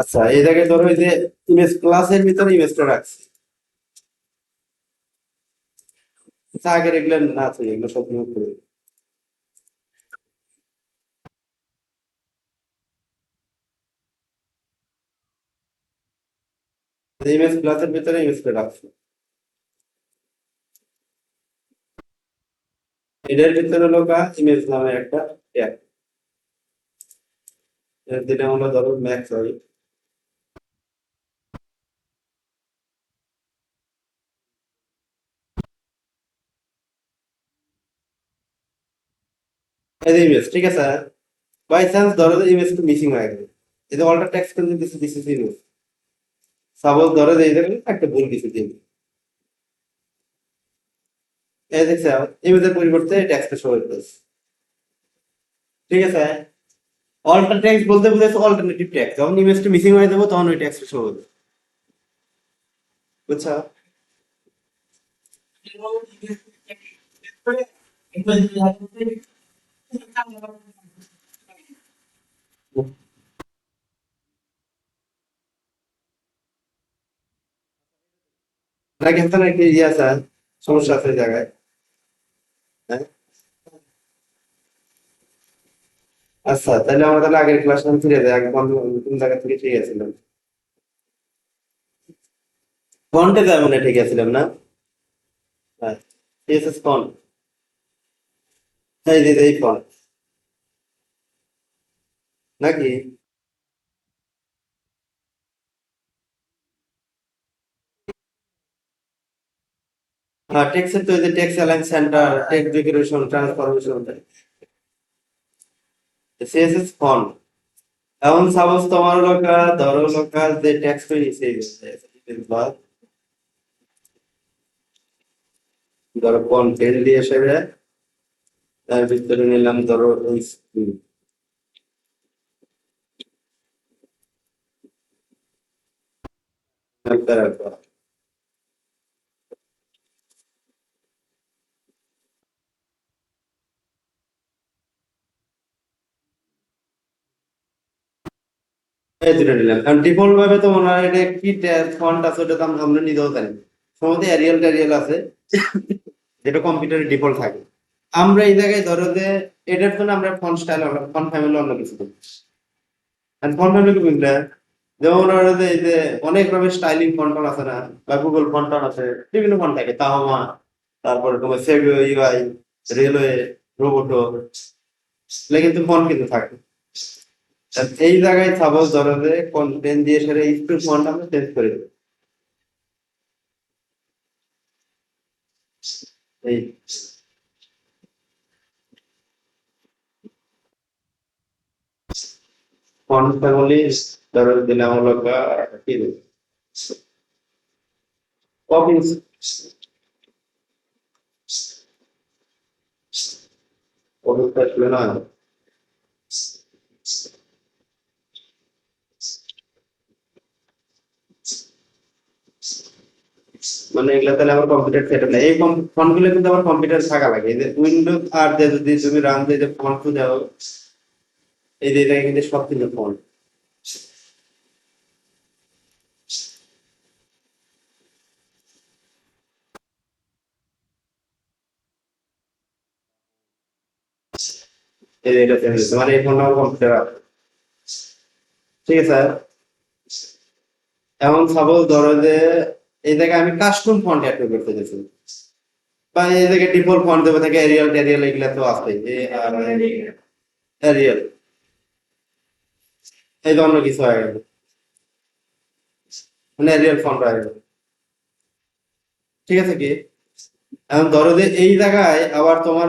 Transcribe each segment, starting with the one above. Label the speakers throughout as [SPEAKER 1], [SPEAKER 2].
[SPEAKER 1] আচ্ছা, এই জায়গায় ধরো এই যে ইমেজ ক্লাসের ভিতরে ইমেজটা রাখছি। আচ্ছা, আগের এগুলো না আছে, এগুলো সব রিমুভ করে দিই। ইমেজ ক্লাসের ভিতরে ইমেজটা রাখছি। এটার ভিতরে হলো ইমেজ নামে একটা ট্যাগ। যেটা আমরা ধরো ম্যাক্স হয়। এই যে ইমেজ, ঠিক আছে। বাই চান্স ধরো যে ইমেজ একটু মিসিং হয়ে গেল, এই যে অল্টার টেক্সট করে দিতেছি, দিস ইজ ইমেজ। সাপোজ ধরো যে এই দেখেন একটা ভুল কিছু দিন, এই দেখছে ইমেজের পরিবর্তে টেক্সটটা শো করতেছে। ঠিক আছে। অল্টার টেক্সট বলতে বুঝাইছে অল্টারনেটিভ টেক্সট, যখন ইমেজটা মিসিং হয়ে যাবে তখন ওই টেক্সটটা শো হবে। বুঝছো? নাকি এখানে একটা ইয়ে আছে, সমস্যা আছে এই জায়গায়। হ্যাঁ? আচ্ছা, তাহলে আমরা তাহলে আগের ক্লাস আমি ফিরে যাই, আগে কোন জায়গা থেকে ঠিক আছিলাম। ফন্টে যাই মানে ঠিক আছিলাম না? হ্যাঁ, সিএসএস ফন্ট। এই যে এই ফন্ট নাকি? হ্যাঁ, টেক্সের তো এই যে text align centre, text decoration, transformation, CSS font. এখন সাপোজ তোমার ধরো যে টেক্সট হয়েছে, ধরো কন্টেন্ট দিয়ে সেটা তার ভিতরে নিলাম ধরো এই স্কুল। এই দুটো নিলাম, কারণ ডিফল্ট ভাবে তো মনে হয় এটা কি ফন্ট আছে, ওটা তো আমরা নিজেও জানি। সম্ভবত এরিয়াল টেরিয়াল আছে, যেটা কম্পিউটারে ডিফল্ট থাকে। আমরা এই জায়গায় ধরো যে এটার জন্য আমরা ফন্ট স্টাইল, ফন্ট ফ্যামিলি অন্য কিছু করি। ফন্ট ফ্যামিলি কি বুঝলে? যেমন ওরা যে এই যে অনেক রকমের স্টাইলিং ফন্ট আছে না, বা গুগল ফন্ট আছে, বিভিন্ন ফন্ট থাকে, তাহমা, তারপরে তোমার সেভিও, ইউআই, রেলওয়ে, রোবোটো, এগুলো কিন্তু ফন্ট কিন্তু থাকে। তা এই জায়গায় সাপোজ ধরো যে কন্টেন্ট দিয়ে সেটা একটু ফন্ট আমরা চেঞ্জ করে দেবো। এই ফন্ট ফ্যামিলি ধরো দিলাম হলো কি কপি, কপি আসলে না, মানে এগুলা তাহলে আমার কম্পিউটার সেটআপ না, এই ফন্ট গুলো কিন্তু আমার কম্পিউটার থাকা লাগে। এই যে উইন্ডোজ আর যে যদি তুমি রান দিয়ে যে ফন্ট খুঁজাও, এই যে এটা কিন্তু সব কিন্তু ফন্ট। এই যে এটা চেঞ্জ হচ্ছে, মানে এই ফন্ট আমার কম্পিউটার আছে। ঠিক আছে। এমন সাপোজ ধরো যে এই জায়গায় আমি কাস্টম ফন্ট অ্যাড করতে চাইছি, বা এই জায়গায় ডিফল্ট ফন্ট দেবো থাকে, এরিয়াল টেরিয়াল এগুলা তো আছে, আর এরিয়াল, এই ধরনের কিছু হয়ে গেল, মানে এরিয়াল ফন্ট হয়ে গেল। ঠিক আছে কি? এখন ধরো যে এই জায়গায় আবার তোমার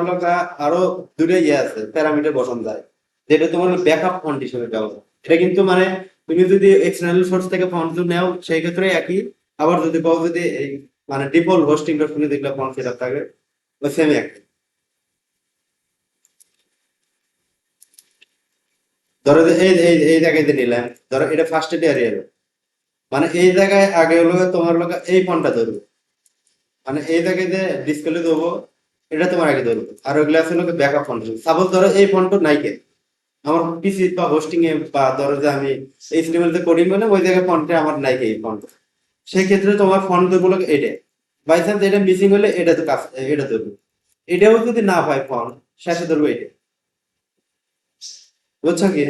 [SPEAKER 1] আরো দুটো ইয়ে আছে, প্যারামিটার বসানো যায়, যেটা তোমার ব্যাকআপ ফন্ট হিসেবে ব্যবহার। এটা কিন্তু মানে তুমি যদি এক্সটার্নাল সোর্স থেকে ফন্ট নাও সেই ক্ষেত্রে একই। আবার যদি পাও যদি এই মানে ডিফল্ট হোস্টিং ডট কম যেগুলো ফন্ট সেট থাকে, ওই সেম একই। ধরো যে এই জায়গায় যে নিলাম, ধরো এটা ফার্স্ট এরিয়া, মানে এই জায়গায় আগে হলো তোমার এই ফন্টটা ধরবে, মানে এই জায়গায় যে ডিসপ্লে দেবো, এটা তোমার আগে ধরবে, আর ওইগুলো আছে ব্যাকআপ ফন্ট। সাপোজ ধরো এই ফন্ট নাই কে, আমার পিসি বা হোস্টিং এ বা ধরো যে আমি এইচটিএমএল তে কোডিং করলে ওই জায়গায় ফন্টে আমার নাই এই ফন্ট, সেই ক্ষেত্রে তোমার ফন্ট গুলো এটা বাই চান্স এটা মিসিং হলে এটা তো কাজ, এটা ধরবে, এটাও যদি না পায় ফন্ট শেষে ধরবে এটা, বুঝছো কি?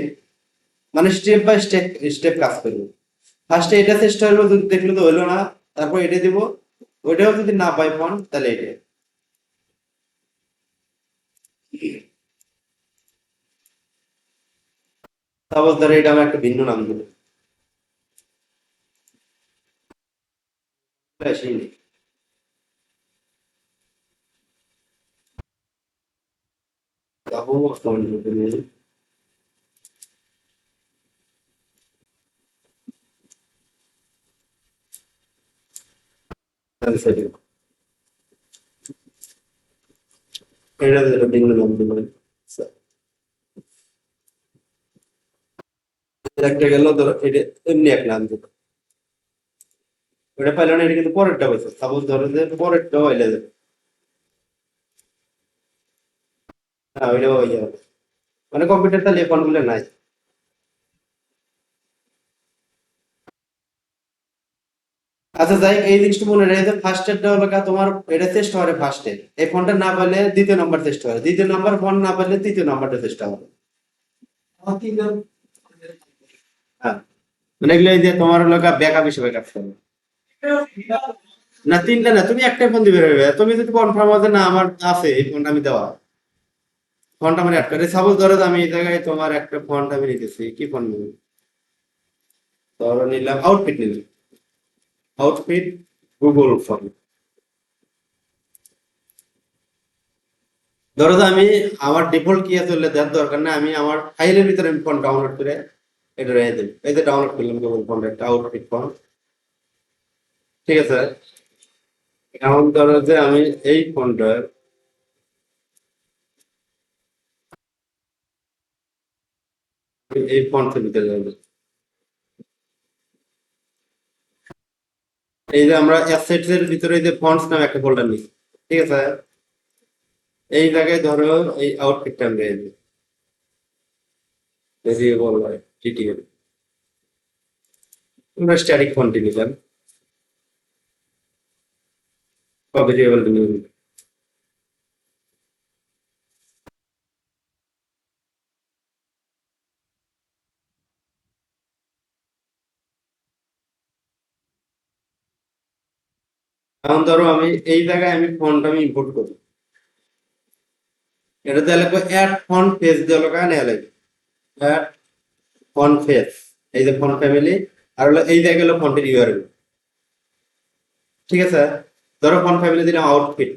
[SPEAKER 1] মানে স্টেপ বাই স্টেপ স্টেপ কাজ করবে। ফার্স্টে এটা চেষ্টা হলো, যদি দেখলো তো হইলো না, তারপর এটা দিব, ওইটাও যদি না পাই ফন্ট তাহলে এটা। সাপোজ ধরো এটা আমি একটা ভিন্ন নাম দিব, সেই যাবো ফন্ট দিতে, তাহলে সেটা এটা একটা ভিন্ন নাম দিব। একটা গেল ধরো এটা এমনি এক নাম দিব, ওটা পাইলো না, এটা কিন্তু পরেরটা পাইছে, সাপোজ ধরো যে পরেরটা হইলে যাবে, হ্যাঁ ওইটাও হয়ে যাবে, মানে কম্পিউটার তাহলে এই ফন্ট গুলো নাই। আচ্ছা যাই হোক, এই জিনিসটা মনে রেখে ফার্স্ট এডটা হলো গা তোমার, এটা চেষ্টা করে ফার্স্ট এড, এই ফোনটা না পারলে দ্বিতীয় নম্বর চেষ্টা করে, দ্বিতীয় নম্বর ফোন না পারলে তৃতীয় নম্বরটা চেষ্টা করে। হ্যাঁ, মানে এগুলো এই যে তোমার হলো গা ব্যাকআপ হিসেবে কাজ করে। না তিনটা না, তুমি একটা ফোন দিবে রইবে। তুমি যদি কনফার্ম হবে না আমার আছে এই ফোনটা আমি দেওয়া, ফোনটা মানে অ্যাড করে সাপোজ ধরো যে আমি এই জায়গায় তোমার একটা ফোন আমি নিতেছি, কি ফোন নিব, ধরো নিলাম আউটফিট, নিলাম আউটফিট গুগল ফোন। ধরো যে আমি আমার ডিফল্ট কি আছে বলে দেওয়ার দরকার না, আমি আমার ফাইলের ভিতরে আমি ফোন ডাউনলোড করে এটা রেখে দিই, এই যে ডাউনলোড করলাম গুগল ফোন, একটা আউটফিট ফোন, ঠিক আছে। এখন ধরো যে আমি এই ফোনটা এই ফন্টের ভিতরে যাবো, এই যে আমরা অ্যাসেটস এর ভিতরে এই যে ফন্টস নামে একটা ফোল্ডার নিই, ঠিক আছে। এই জায়গায় ধরো এই আউটফিটটা আমি রেখে দিই, ভেরিয়েবল হয় টিটিএল, আমরা স্ট্যাটিক ফন্ট নিলাম বা ভেরিয়েবল নিলাম। এখন ধরো আমি এই জায়গায় আমি ফন্ট আমি ইম্পোর্ট করি, এটা দিয়ে লাগবে অ্যাড ফন্ট পেজ দিয়ে লাগা নেওয়া লাগবে, অ্যাড ফন্ট পেজ, এই যে ফন্ট ফ্যামিলি, আর হলো এই জায়গায় হলো ফন্টের ইউআরএল, ঠিক আছে। ধরো ফন্ট ফ্যামিলি দিলাম আউটফিট,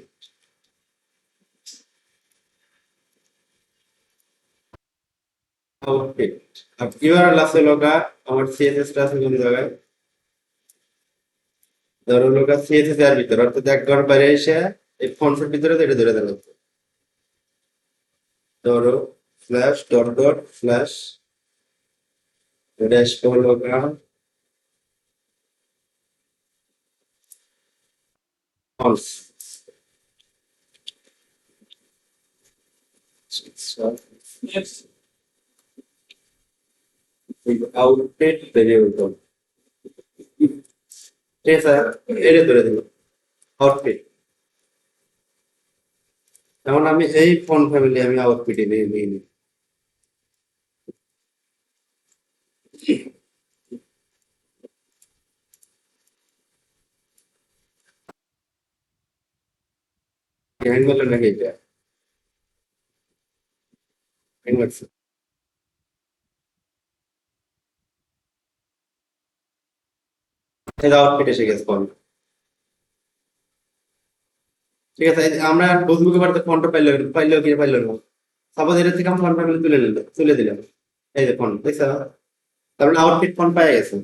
[SPEAKER 1] আউটফিট আর ইউআরএল আছে লগা আমার সিএসএস টা আছে কোন জায়গায়, ধরো লগা সিএসএস এর ভিতরে, অর্থাৎ একবার বাইরে এসে এই ফন্টের ভিতরে তো এটা ধরে দেওয়া লাগবে। ধরো slash dot dot slash dash লগা ফন্টস, আউটফিট ভেরিয়েবল, ঠিক আছে, এটা ধরে দিল আউটফিট। এখন আমি এই ফন্ট ফ্যামিলি আমি আউটফিটে নিয়ে নিই, হ্যান্ড নাকি এটা হ্যান্ড, এটা আউটফিট এসে গেছে ফন্ট, ঠিক আছে। এই যে আমরা বুঝবো পারতে ফন্টটা পাইলো পাইলো কি পাইলো না, সাপোজ এটা থেকে আমি ফন্ট ফ্যামিলি তুলে নিলাম, তুলে দিলাম, এই যে ফন্ট দেখছো, তারপরে আউটফিট ফন্ট পাই গেছে,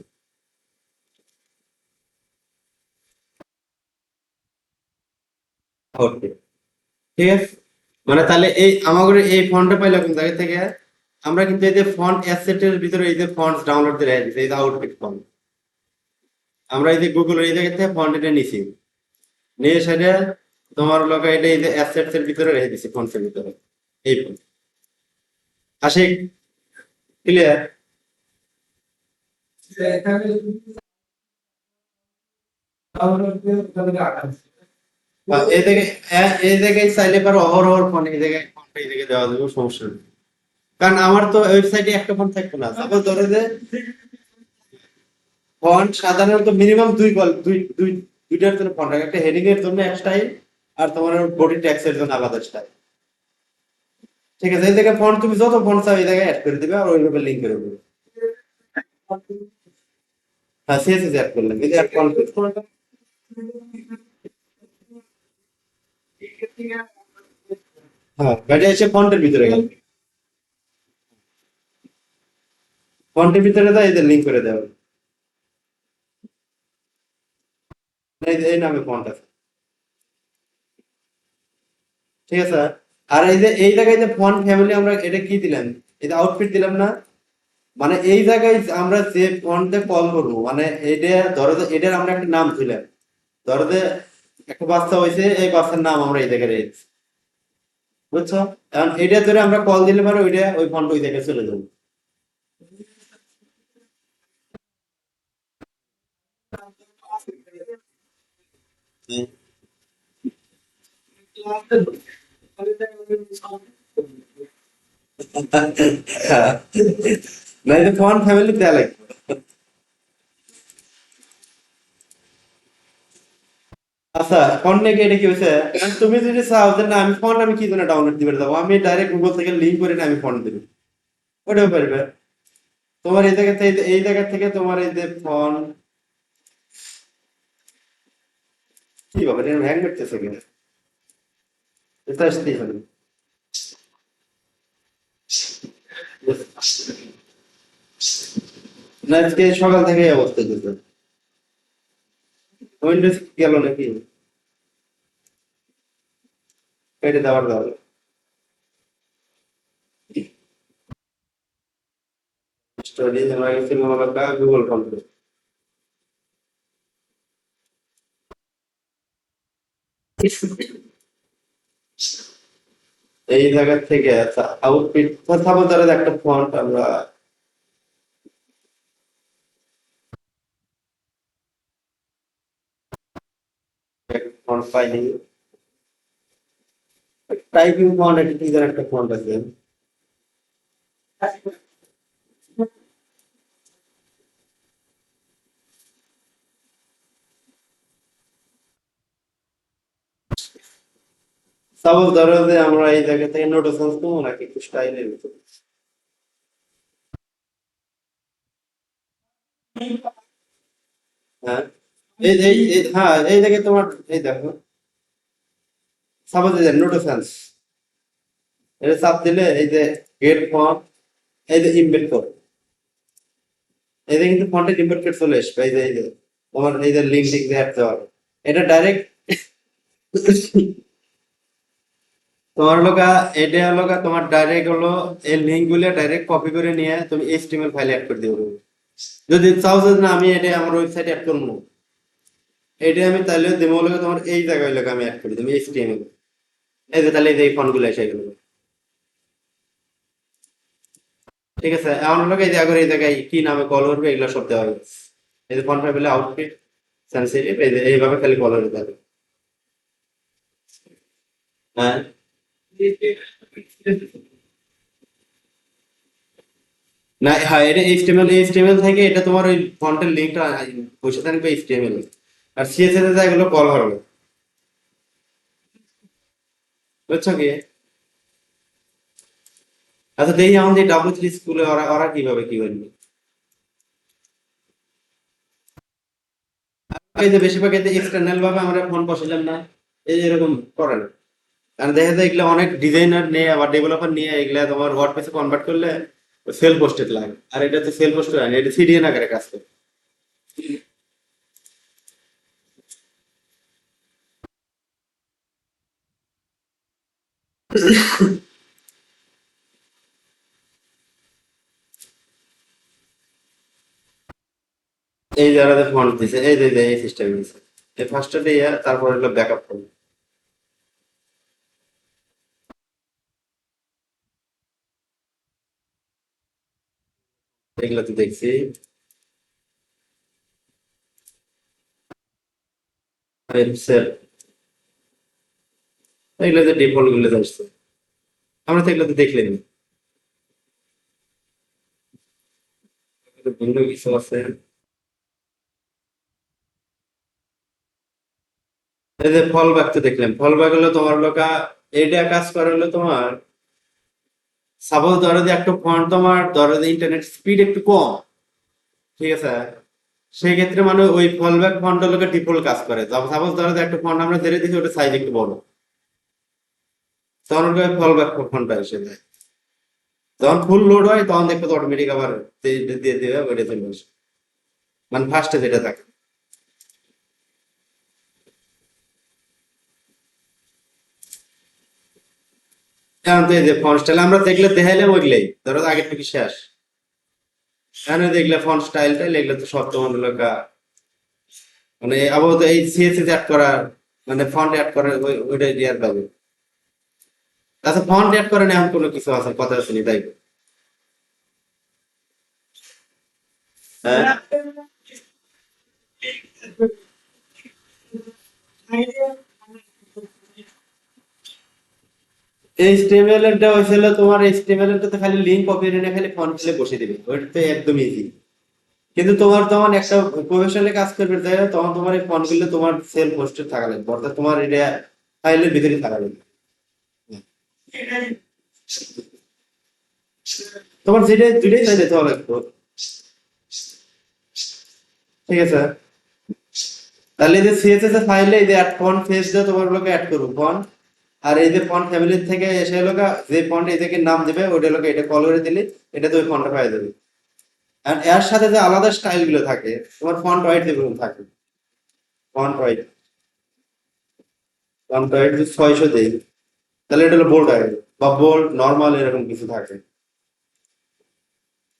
[SPEAKER 1] আউটফিট, ঠিক আছে। মানে তাহলে এই আমাদের এই ফন্টটা পাইলো কোন জায়গা থেকে, আমরা কিন্তু এই যে ফন্ট অ্যাসেটের ভিতরে এই যে ফন্টস ডাউনলোড দিয়ে রেখে দিছি, এই যে আউটফিট ফন্ট, আমরা এই যে গুগলের এই জায়গা থেকে ফন্ট এটা নিছি, নিয়ে সেটা তোমার লোক এটা এই যে অ্যাসেটস এর ভিতরে রেখে দিছি ফন্টসের ভিতরে, এই ফন্ট আসে। ক্লিয়ার? এই জায়গায় এই জায়গায় চাইলে পারো অহরহ ফোন এই জায়গায় ফোনটা এই জায়গায় দেওয়া যাবে, সমস্যা নেই। কারণ আমার তো ওয়েবসাইটে একটা ফোন থাকবে না, সাপোজ ধরো যে ফন্ট সাধারণত মিনিমাম দুইটার জন্য ফন্ট একটা হেডিং এর জন্য এক স্টাইল, আর তোমার বডি ট্যাক্স এর জন্য আলাদা স্টাইল। ঠিক আছে, এই জায়গায় ফন্ট তুমি যত ফন্ট চাও এই জায়গায় অ্যাড করে দিবে আর ওইভাবে লিঙ্ক করে দেবে। হ্যাঁ, সিএসএস অ্যাড করলে কিন্তু অ্যাড কমপ্লিট হ্যাঁ এটা এসে ফন্টের ভিতরে গেল, ফন্টের ভিতরে দাও এই যে লিঙ্ক করে দেওয়া, এই নামে ফন্ট আছে। ঠিক আছে, আর এই যে এই জায়গায় যে ফন্ট ফ্যামিলি আমরা এটা কি দিলাম, এই যে আউটফিট দিলাম না, মানে এই জায়গায় আমরা যে ফন্টে কল করবো, মানে এটা ধরো যে এটার আমরা একটা নাম দিলাম, ধরো যে একটা বাচ্চা হয়েছে, এই বাচ্চার নাম আমরা এই জায়গায় রেখেছি, বুঝছো? এখন এটা ধরে আমরা কল দিলে পারে ওইটা ওই ফন্ট ওই জায়গায় চলে যাবে। না, এটা ফন্ট ফ্যামিলি দেয়া লাগবে। আচ্ছা, ফন্ট নিয়ে এটা কি হয়েছে, এখন তুমি যদি চাও যে না আমি ফন্ট আমি কি জন্য ডাউনলোড দিবে যাবো, আমি ডাইরেক্ট গুগল থেকে লিঙ্ক করে না আমি ফন্ট দেবো, ওটাও পারবে। তোমার এই জায়গা থেকে এই জায়গা থেকে তোমার এই যে ফন্ট কি ব্যাপার, এটা হ্যাং করতেছে কিনা, এটা আসতেই হবে। না, আজকে সকাল থেকে এই অবস্থা চলছে, উইন্ডোজ গেল নাকি, এটা দেওয়ার দাও। স্টোরেজ আমার কাছে মনে হয় গুগল ফন্ট, এই জায়গা থেকে আউটফিট সাপোজ ধরো যে একটা ফন্ট আমরা ফন্ট পাইনি, টাইপিং ফন্ট একটা কি যেন একটা ফন্ট আছে, সাপোজ ধরো যে আমরা এই জায়গা থেকে নোটস করবো নাকি একটু স্টাইলের ভিতরে। হ্যাঁ, হ্যাঁ এই জায়গায় তোমার এই দেখো, সাপোজ এই যে নোটেশনস, এটা চাপ দিলে এই যে গেট ফন্ট, এই যে ইমবেড কোড, এই যে কিন্তু ফন্টের ইমবেড কোড চলে আসবে, এই যে তোমার এই যে লিঙ্ক লিঙ্ক দিয়ে অ্যাড দেওয়া হবে। এটা ডাইরেক্ট তোমার লোকা, এটা হলো তোমার ডাইরেক্ট হলো এই লিঙ্ক গুলো ডাইরেক্ট কপি করে নিয়ে তুমি এইচটিএমএল ফাইলে অ্যাড করে দিবে। যদি চাও যে না আমি এটা আমার ওয়েবসাইটে অ্যাড করবো, এটা আমি তাহলে দেবো হলো তোমার এই জায়গায় লোক আমি অ্যাড করে দেবো এইচটিএমএল, এই যে তাহলে এই যে এই ফন্ট গুলো এসে গেল। ঠিক আছে, এমন লোক এই যে আগে এই জায়গায় কি নামে কল করবে এগুলো সব দেওয়া হবে। এই যে ফন্ট ফাইলে আউটফিট সেন্সিটিভ, এই যে এইভাবে খালি কল হয়ে যাবে। হ্যাঁ, না হ্যাঁ এটা এইচটিএমএল থেকে এটা তোমার ওই ফন্টের লিঙ্কটা বসে থাকবে এইচটিএমএল, আর সিএসএস এ এগুলো কল হবে, বুঝছো কি? আচ্ছা দেখি আমাদের ডাব্লিউ3 স্কুলে ওরা ওরা কিভাবে কি করবে। এই যে বেশিরভাগ এই যে এক্সটার্নাল ভাবে আমরা ফোন বসাইলাম না, এই যে এরকম করে না, কারণ দেখা যায় এগুলো অনেক ডিজাইনার নিয়ে আবার ডেভেলপার নিয়ে এগুলা তোমার ওয়ার্ডপ্রেসে কনভার্ট করলে সেল পোস্টেড লাগে, আর এটা তো সেল পোস্টেড হয় না, এটা সিডিএন আকারে কাজ করে। এই যারা ফোন দিছে এই যে এই সিস্টেম দিছে, এই ফার্স্টে দিয়ে তারপর হলো ব্যাকআপ করবে। এগুলো তো দেখছি। সেল এগুলো যে ডিফল্ট গুলো আসছে, আমরা তো এগুলো তো দেখলেন। ভিন্ন কিছু আছে। এই যে ফল ব্যাগ তো দেখলাম, ফল ব্যাগ হলো তোমার লোকা এইটা কাজ করে হলো তোমার, সাপোজ ধরো যে একটা ফন্ট তোমার ধরো যে ইন্টারনেট স্পিড একটু কম, ঠিক আছে, সেই ক্ষেত্রে মানে ওই ফল ব্যাগ ফন্ট লোকে ডিফল্ট কাজ করে। সাপোজ ধরো যে একটা ফন্ট আমরা ধরে দিচ্ছি, ওটা সাইজ একটু বড়, তখন ওটা ফল ব্যাগ ফন্টটা এসে যায়। যখন ফুল লোড হয় তখন দেখবে তো অটোমেটিক আবার দিয়ে দিয়ে ওইটা চলে আসে, মানে ফার্স্টে যেটা থাকে। এখন তো এই যে ফন্ট স্টাইল আমরা দেখলে দেখাইলাম, ওইগুলাই ধরো আগের থেকে শেষ। এখানে দেখলে ফন্ট স্টাইল টাইল এগুলো তো সব তোমার লোকা মানে আপাতত এই সিএসএস অ্যাড করা, মানে ফন্ট অ্যাড করার ওইটাই দেওয়ার পাবে। আচ্ছা ফন্ট অ্যাড করেন এমন কোনো কিছু আছে কথা আছে নি তাই? হ্যাঁ, এইচটিএমএল এরটা হয়েছিল তোমার, এইচটিএমএল এর তো খালি লিঙ্ক কপি এনে খালি ফন্ট ফিলে বসে দিবে, ওইটা তো একদম ইজি। কিন্তু তোমার তখন একটা প্রফেশনালি কাজ করবে তাই তখন তোমার এই ফন্ট গুলো তোমার সেলফ হোস্টেড থাকা লাগবে, অর্থাৎ তোমার এটা ফাইলের ভিতরে থাকা লাগবে। তোমার যেটা দুইটাই চাইলে তো লাগবে, ঠিক আছে। তাহলে এই যে সিএসএস এর ফাইলে এই যে অ্যাড ফন্ট ফেজ দিয়ে তোমার লোকে অ্যাড করবো ফন্ট, আর এই যে ফন্ট ফ্যামিলি থেকে এসে লোকা যে ফন্ট এটাকে নাম দেবে ওইটা লোকে এটা কল করে দিলে এটা তো ওই ফন্টটা পাই যাবে। আর এর সাথে যে আলাদা স্টাইল গুলো থাকে তোমার ফন্ট হোয়াইট যেগুলো থাকে, ফন্ট হোয়াইট, ফন্ট হোয়াইট যদি 600 দেই তাহলে এটা হলো বোল্ড হয়, বা বোল্ড নর্মাল এরকম কিছু থাকে।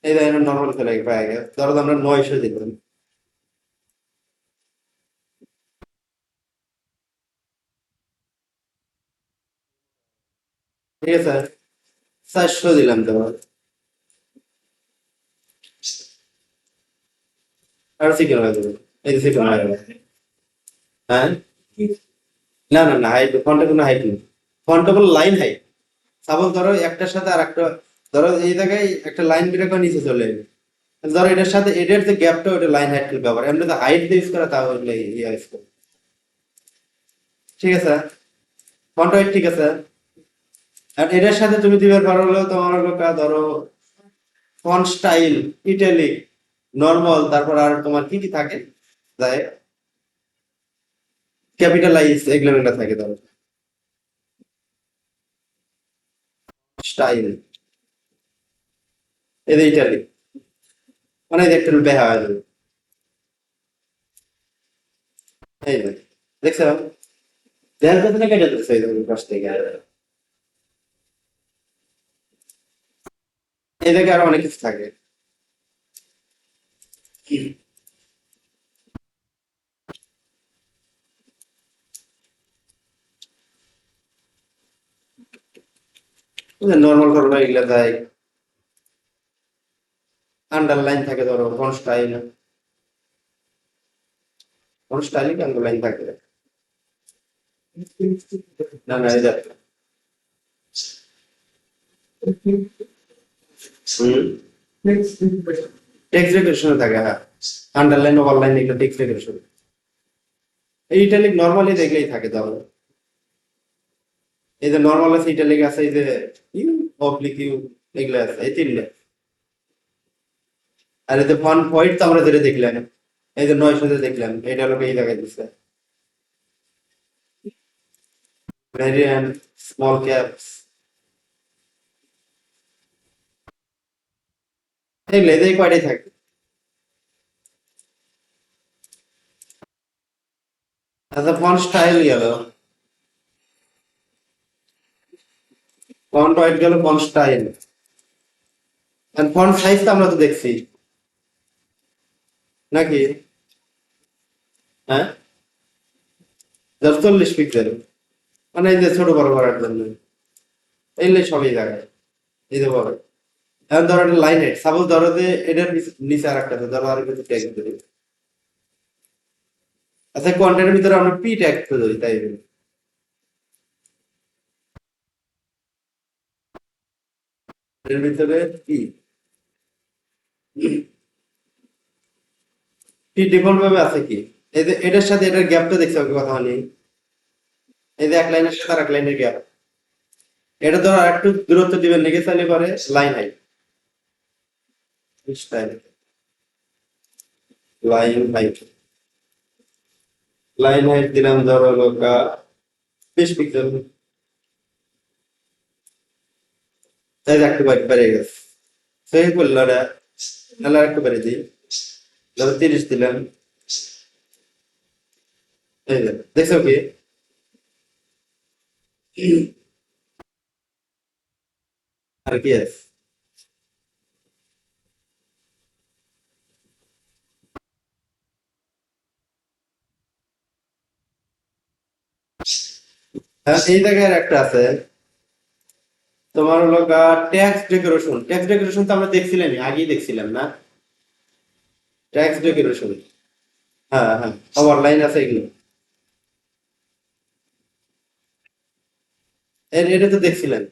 [SPEAKER 1] এই ধরনের নর্মাল চলে পাই গেছে, ধরো আমরা 900 দিলাম, ঠিক আছে, 400 দিলাম তোমার, আর চিকেন হয়ে যাবে, এই যে চিকেন হয়ে যাবে। হ্যাঁ, না না না, হাইট ফন্টে কোনো হাইট নেই, ফন্টে বলে লাইন হাইট। সাপোজ ধরো একটার সাথে আর একটা, ধরো এই জায়গায় একটা লাইন ব্রেক করে নিচে চলে যাবে, ধরো এটার সাথে এটার যে গ্যাপটা ওটা লাইন হাইট ব্যবহার, এমনি তো হাইট দিয়ে ইউজ করা তাহলে ইয়ে ইউজ করে, ঠিক আছে, ফন্ট হাইট ঠিক আছে। আর এটার সাথে তুমি দিবে পারো হলো তোমার লোকা ধরো ফন্ট স্টাইল, ইটালিক, নর্মাল, তারপর আর তোমার কি কি থাকে যায়, ক্যাপিটালাইজ এগুলো এগুলো থাকে ধরো, স্টাইল, এই যে ইটালিক, মানে এই যে একটু বেহা হয়ে যাবে, এই যে দেখছো, দেয়াল কথা কেটে দিচ্ছে এই যে পাশ থেকে, এই জায়গায় আরো অনেক কিছু থাকে। নর্মাল করবা এগুলা যায়, আন্ডারলাইন থাকে ধরো ফন্ট স্টাইল, ফন্ট স্টাইলে কি আন্ডারলাইন থাকে? না না, এই যে টেক্সট ডেকোরেশনে থাকে, হ্যাঁ, আন্ডারলাইন ওভারলাইন এগুলো টেক্সট ডেকোরেশন। এই ইটালিক নরমালি দেখলেই থাকে ধরো, এই যে নরমাল আছে, ইটালিক আছে, এই যে ইউ, অবলিক ইউ, এগুলো আছে এই তিনটা। আর এই যে ফন্ট হোয়াইট তো আমরা যেটা দেখলাম, এই যে 900 দেখলাম, এটা হলো এই জায়গায় দিচ্ছে ভেরিয়েন্ট, স্মল ক্যাপস, এগুলো এই কয়টাই থাকে। আচ্ছা ফন্ট স্টাইল গেল, ফন্ট হোয়াইট গেল, ফন্ট স্টাইল, আর ফন্ট সাইজ তো আমরা তো দেখছি নাকি? হ্যাঁ, 40 পিক্সেল, মানে এই যে ছোট বড় করার জন্য, এইগুলো সবই জায়গায়, এই যে বড়, এখন ধরো একটা লাইন হেড, সাপোজ ধরো যে এটার নিচে আর একটা আছে, ধরো আর কিছু ট্যাগ ধরি। আচ্ছা কন্টেন্টের ভিতরে আমরা পি ট্যাগ ধরি, তাই বলি। এর ভিতরে পি পি ডিফল্ট ভাবে আছে কি, এই যে এটার সাথে এটার গ্যাপটা দেখছো কি কথা নেই, এই যে এক লাইনের সাথে আর এক লাইনের গ্যাপ, এটা ধরো আর একটু দূরত্ব দিবেন, লিখে চাইলে করে line height, style line height, line height দিলাম ধরো লোকা 20 পিক্সেল, তাই যে একটু বেড়ে গেছে, সেই করলো এটা, নাহলে আর একটু বেড়ে দিই, ধরো 30 দিলাম, এই যে দেখছো কি, আর কি আছে। হ্যাঁ এই জায়গায় আর একটা আছে, তোমার হলো ট্যাক্স ডেকোরেশন, ট্যাক্স ডেকোরেশন তো আমরা দেখছিলামই, আগেই দেখছিলাম না, ট্যাক্স ডেকোরেশন, হ্যাঁ হ্যাঁ আবার লাইন আছে এগুলো, এটা তো দেখছিলেন,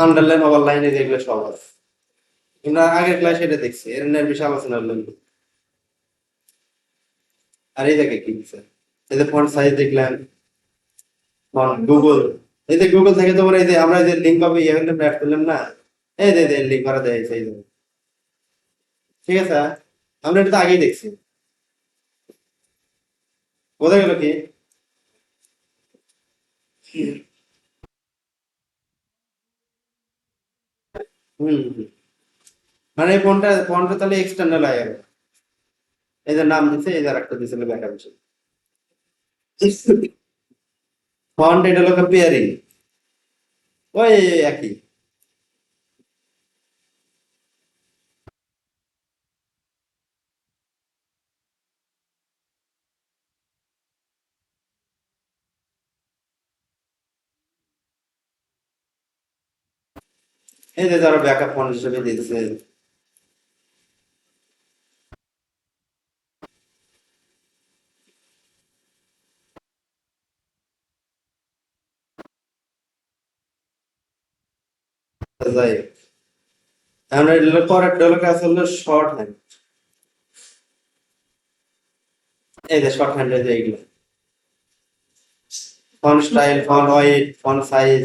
[SPEAKER 1] আন্ডারলাইন ওভার লাইনে যেগুলো সব আছে, আমরা আগের ক্লাসে এটা দেখছি, এর নিয়ে আর বেশি আলোচনা হলো না। আর এই জায়গায় কি দিচ্ছে, এই যে ফন্ট সাইজ দেখলাম, ফন্ট গুগল, এই যে গুগল থেকে তোমার এই যে আমরা যে লিঙ্ক পাবো ইভেন্টে অ্যাড করলাম না, এই যে লিঙ্ক করা দেয় এই যে, ঠিক আছে, আমরা এটা তো আগেই দেখছি, বোঝা গেল কি। হম হম। মানে এই ফোনটা তাহলে এক্সটার্নাল আয়, এই যে নাম দিছে, এই যে আরেকটা দিছিল ব্যাকআপ, ফন্ট এটা হলো পেয়ারিং, ওই একই, এই যে যারা ব্যাকআপ ফন্ট হিসেবে দিতেছে, যাই হোক। আমরা এটা করার হলো কাজ হলো শর্ট হ্যান্ড, এই যে শর্ট হ্যান্ড, এই যে এইগুলো font style, font wait, font size,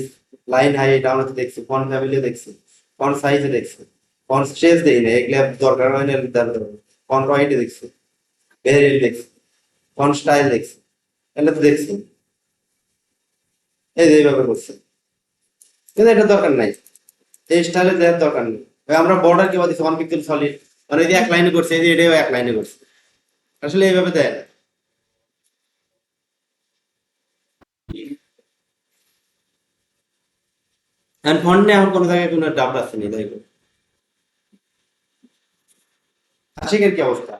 [SPEAKER 1] line height আমরা তো দেখছি, ফন্ট ফ্যামিলি দেখছি, ফন্ট সাইজে দেখছি, ফন্ট স্ট্রেচ দেই না, এগুলো দরকার হয় না, ফন্ট ওয়েটে দেখছি, ভেরিয়েন্ট দেখছি, ফন্ট স্টাইল দেখছি, এগুলো তো দেখছি, এই যে এইভাবে করছে, কিন্তু এটা দরকার নাই, এই স্টাইলে দেওয়ার দরকার নেই। ওই আমরা বর্ডার কি দিচ্ছি 1 পিক্সেল সলিড, মানে এই যে এক লাইনে করছে, এই যে এটাও এক লাইনে করছে, আসলে এইভাবে দেয় না। এখন ফন্ট নিয়ে এখন কোনো জায়গায় কোনো ডাব আসেনি, তাই তো। আশিকের কি অবস্থা?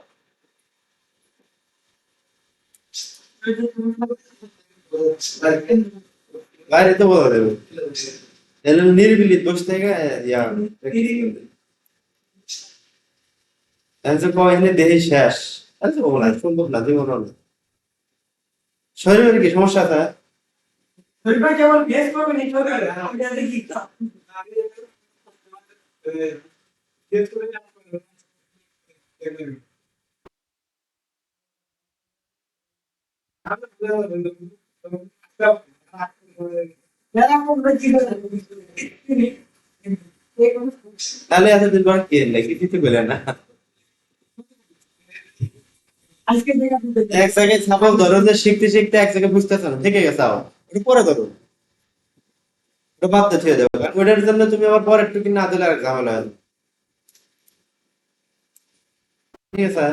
[SPEAKER 1] বাইরে তো বলা যাবে, এর নিরিবিলি বসে থেকে ইয়া অ্যান্সার পাওয়া এখানে দেহে শেষ, আচ্ছা বলো না সম্ভব না, জীবন না, শরীরের কি সমস্যা আছে? তাহলে এতদিন পর কে নাকি কিছু বলে না, এক জায়গায় ছাপাল ধরো যে শিখতে শিখতে এক জায়গায় বুঝতেছ না, থেকে গেছে আবার একটু পরে ধরো, ওটা বাদ দিয়ে থুয়ে দেবো, কারণ ওটার জন্য তুমি আবার পরে একটু কি না দিলে আর ঝামেলা হবে, ঠিক আছে।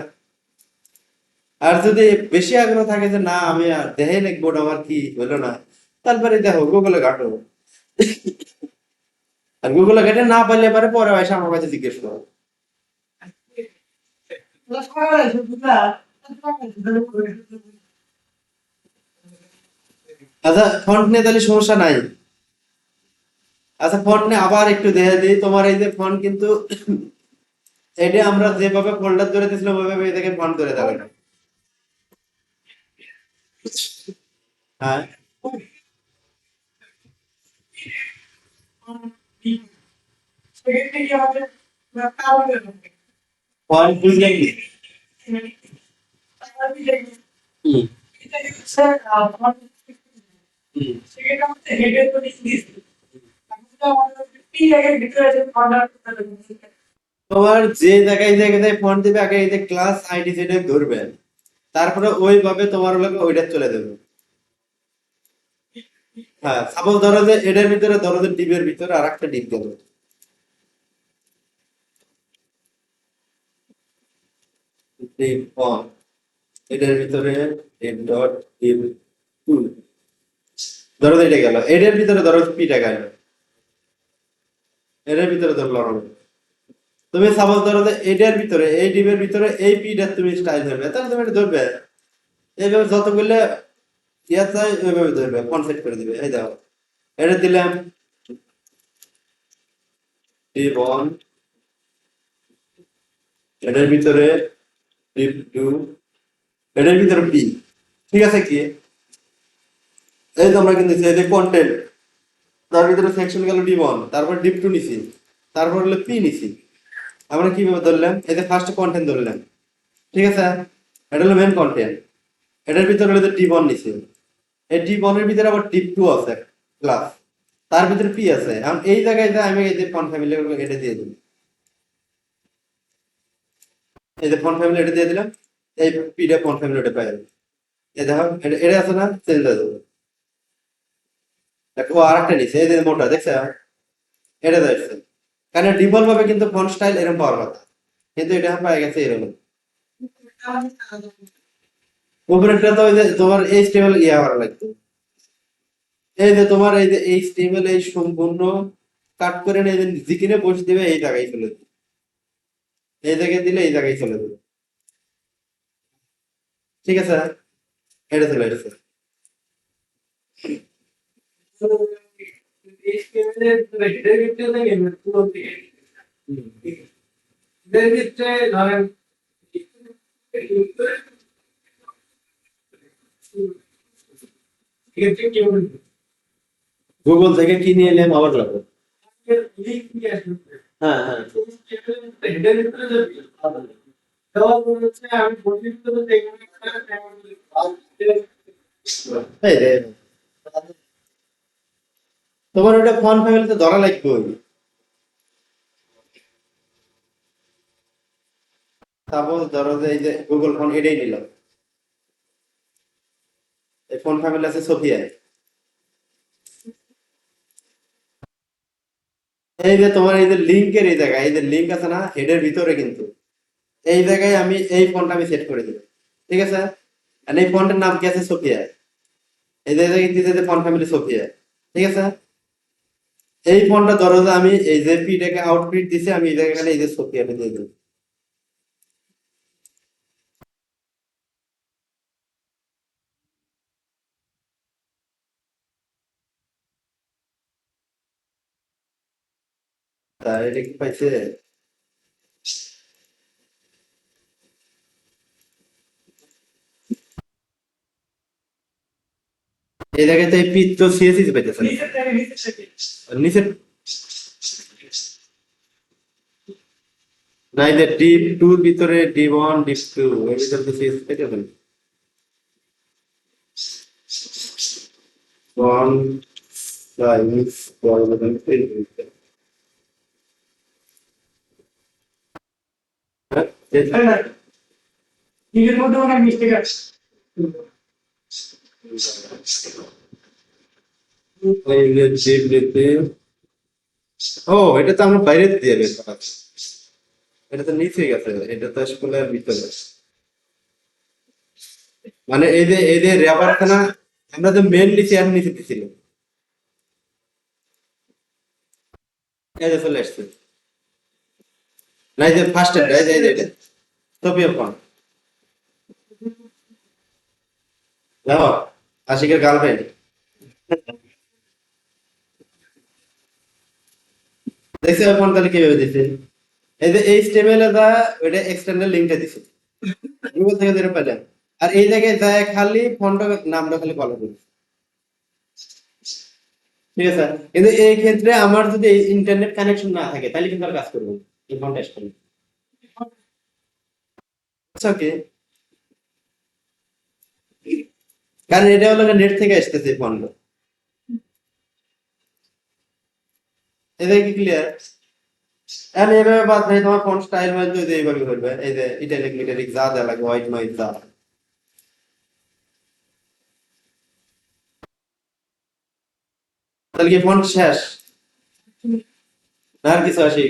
[SPEAKER 1] আর যদি বেশি আগ্রহ থাকে যে না আমি আর দেহে লিখবো, ওটা আমার কি হলো না, তারপরে দেখো গুগলে ঘাটো, আর গুগলে ঘেটে না পারলে পরে পরে এসে আমার কাছে জিজ্ঞেস করো। আচ্ছা ফন্ট নিয়ে তাহলে সমস্যা নাই, আচ্ছা ফন্ট নিয়ে আবার একটু দেখে দিই, তোমার এই যে ফন্ট কিন্তু এটা আমরা যেভাবে ফোল্ডার ধরে দিয়েছিলাম ওইভাবে এটাকে ফন্ট ধরে দেওয়া লাগবে। হ্যাঁ ফন্ট বুঝলে কি? হুম হুম। তোমার যে জায়গায় জায়গায় ফন্ট দিবে আগে এই যে ক্লাস আইডি সেটা ধরবে, তারপরে ওইভাবে তোমার লোক ওইটা চলে যাবে। হ্যাঁ সাপোজ ধরো যে এটার ভিতরে ধরো যে ডিপের ভিতরে আর একটা ডিপ গেল, ডিপ অন, এটার ভিতরে ডিপ ডট ডিপ টু, ধরো যে এটা গেল এটার ভিতরে ধরো পিটা গেল, এটার ভিতরে ধরো লড়ানো, তুমি সাপোজ ধরো যে এটার ভিতরে এই ডিপের ভিতরে এই পিটা তুমি স্টাইল ধরবে, তাহলে তুমি এটা ধরবে এইভাবে যতগুলো ইয়া চাই ওইভাবে ধরবে, কনসেপ্ট করে দিবে। এই দেখো এটা দিলাম ডিপ অন, এটার ভিতরে ডিপ টু, এটার ভিতরে পি, ঠিক আছে কি? এই তো আমরা কিন্তু এই যে কন্টেন্ট, তার ভিতরে সেকশন গেল ডিপ ওয়ান, তারপর ডিপ টু নিছি, তারপর হলো পি নিছি। আমরা কিভাবে ধরলাম, এই যে ফার্স্ট কন্টেন্ট ধরলাম, ঠিক আছে, এটা হলো মেন কন্টেন্ট, এটার ভিতরে হলো ডিপ ওয়ান নিছি, এই ডিপ ওয়ানের ভিতরে আবার ডিপ টু আছে ক্লাস, তার ভিতরে পি আছে। এখন এই জায়গায় যে আমি এই যে ফন্ট ফ্যামিলি এটা দিয়ে দিলাম, এই যে ফন্ট ফ্যামিলি এটা দিয়ে দিলাম, এই পিটা ফন্ট ফ্যামিলি এটা পাই যাবে। এই দেখো এটা আছে না, চেঞ্জ হয়ে যাবে। ও আর একটা নিছে এই যে মোটা দেখছে, এটা দেখছে, কারণ ডিফল্ট ভাবে কিন্তু ফন্ট স্টাইল এরকম পাওয়ার কথা, কিন্তু এটা পাই গেছে এরকম। উপরেরটা তো ওই যে তোমার এইচটিএমএল ইয়া করা লাগবে, এই যে তোমার এই যে এইচটিএমএল এই সম্পূর্ণ কাট করে নিয়ে যে যেখানে বসে দিবে এই জায়গায় চলে যাবে, এই জায়গায় দিলে এই জায়গায় চলে যাবে, ঠিক আছে, এটা চলে এসেছে। গুগল থেকে কি নিয়ে এলাম আবার লাগবে। হ্যাঁ হ্যাঁ এই রে, তোমার ওটা ফন্ট ফ্যামিলিতে ধরা লাগবে ওই, তারপর ধরো যে এই যে গুগল ফোন এটাই নিলাম, এই ফোন ফ্যামিলি আছে সোফিয়া, এই যে তোমার এই যে লিঙ্কের এই জায়গায় এই যে লিঙ্ক আছে না হেডের ভিতরে কিন্তু এই জায়গায় আমি এই ফন্টটা আমি সেট করে দিব, ঠিক আছে, আর এই ফন্টের নাম কি আছে সোফিয়া, এই যে জায়গায় দিতে যে ফন্ট ফ্যামিলি সোফিয়া, ঠিক আছে, এই ফন্টটা ধরো যে আমি এই যে পিটাকে আউটপুট দিছি আমি এই জায়গায় এই যে সোফিয়াটা দিয়ে দিই, তা এটা কি পাইছে? এই জায়গায় তো এই পিচ তো সিএসসি পাইতেছে না, আর নিচে না এই যে ডিপ টুর ভিতরে ডি ওয়ান ডিপ টু এর ভিতরে তো সিএসসি পাইতেছে না, ওয়ান সাইজ বর্গমূল এই যে ডিপ দিতে, ও এটা তো আমরা বাইরে দিয়ে বের করা, এটা তো নিচে গেছে, এটা তো আসলে ভিতরে, মানে এই যে রেবার খানা আমরা তো মেন নিচে আর নিচে দিছিলাম, এই যে চলে আসছে, না এই যে ফার্স্ট এড এই যে এটা টপিও ফোন দেখো, আশিকের গার্লফ্রেন্ড, দেখছি ফোন তাহলে কিভাবে দিছে? এই যে HTML এ যা ওইটা এক্সটার্নাল লিঙ্কটা দিছে গুগল থেকে যেটা পেলেন, আর এই জায়গায় যায় খালি ফোনটা নামটা খালি ফলো করি, ঠিক আছে। কিন্তু এই ক্ষেত্রে আমার যদি ইন্টারনেট কানেকশন না থাকে তাহলে কিন্তু আর কাজ করবো না এই ফোনটা আসলে, বুঝছো কি? কারণ এটা হলো নেট থেকে আসতেছে ফোনটা। এটা কি ক্লিয়ার? এখন এভাবে বাদ ভাই তোমার ফোন স্টাইল মানে তো এইভাবে করবে, এই যে ইটালিক মিটালিক যা যা লাগে হোয়াইট নয়েজ যা, তাহলে কি ফোন শেষ না আর কিছু আসি?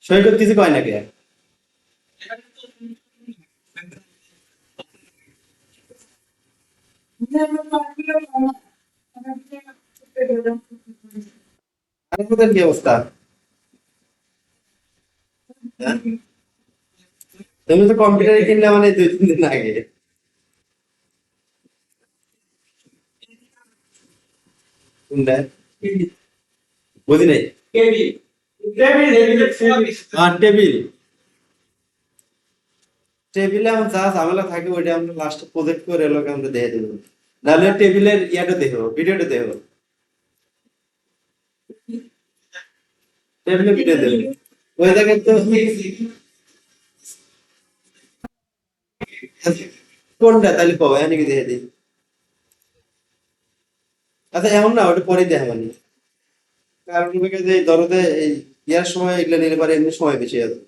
[SPEAKER 1] সৈকত কিছু কয় নাকি? আর তোদের কি অবস্থা? হ্যাঁ? তুমি তো কম্পিউটার কিনলে মানে 2-3 দিন আগে। কোনটা? বুঝি নাই। আর টেবিল, টেবিলে আমার যা ঝামেলা থাকে ওইটা আমরা লাস্টে প্রজেক্ট করে লোক আমরা দেখে দেবো, নাহলে টেবিলের ইয়াটা দেখো, ভিডিওটা দেখো, টেবিলে ভিডিও দেখো, ওই জায়গায় তো কোনটা তাহলে পাবো এনেকে দেখে দিই। আচ্ছা এমন না, ওটা পরে দেখা মানে, কারণ হলো যে ধরো যে এই ইয়ার সময় এগুলো নিলে পারে এমনি সময় বেশি আছে।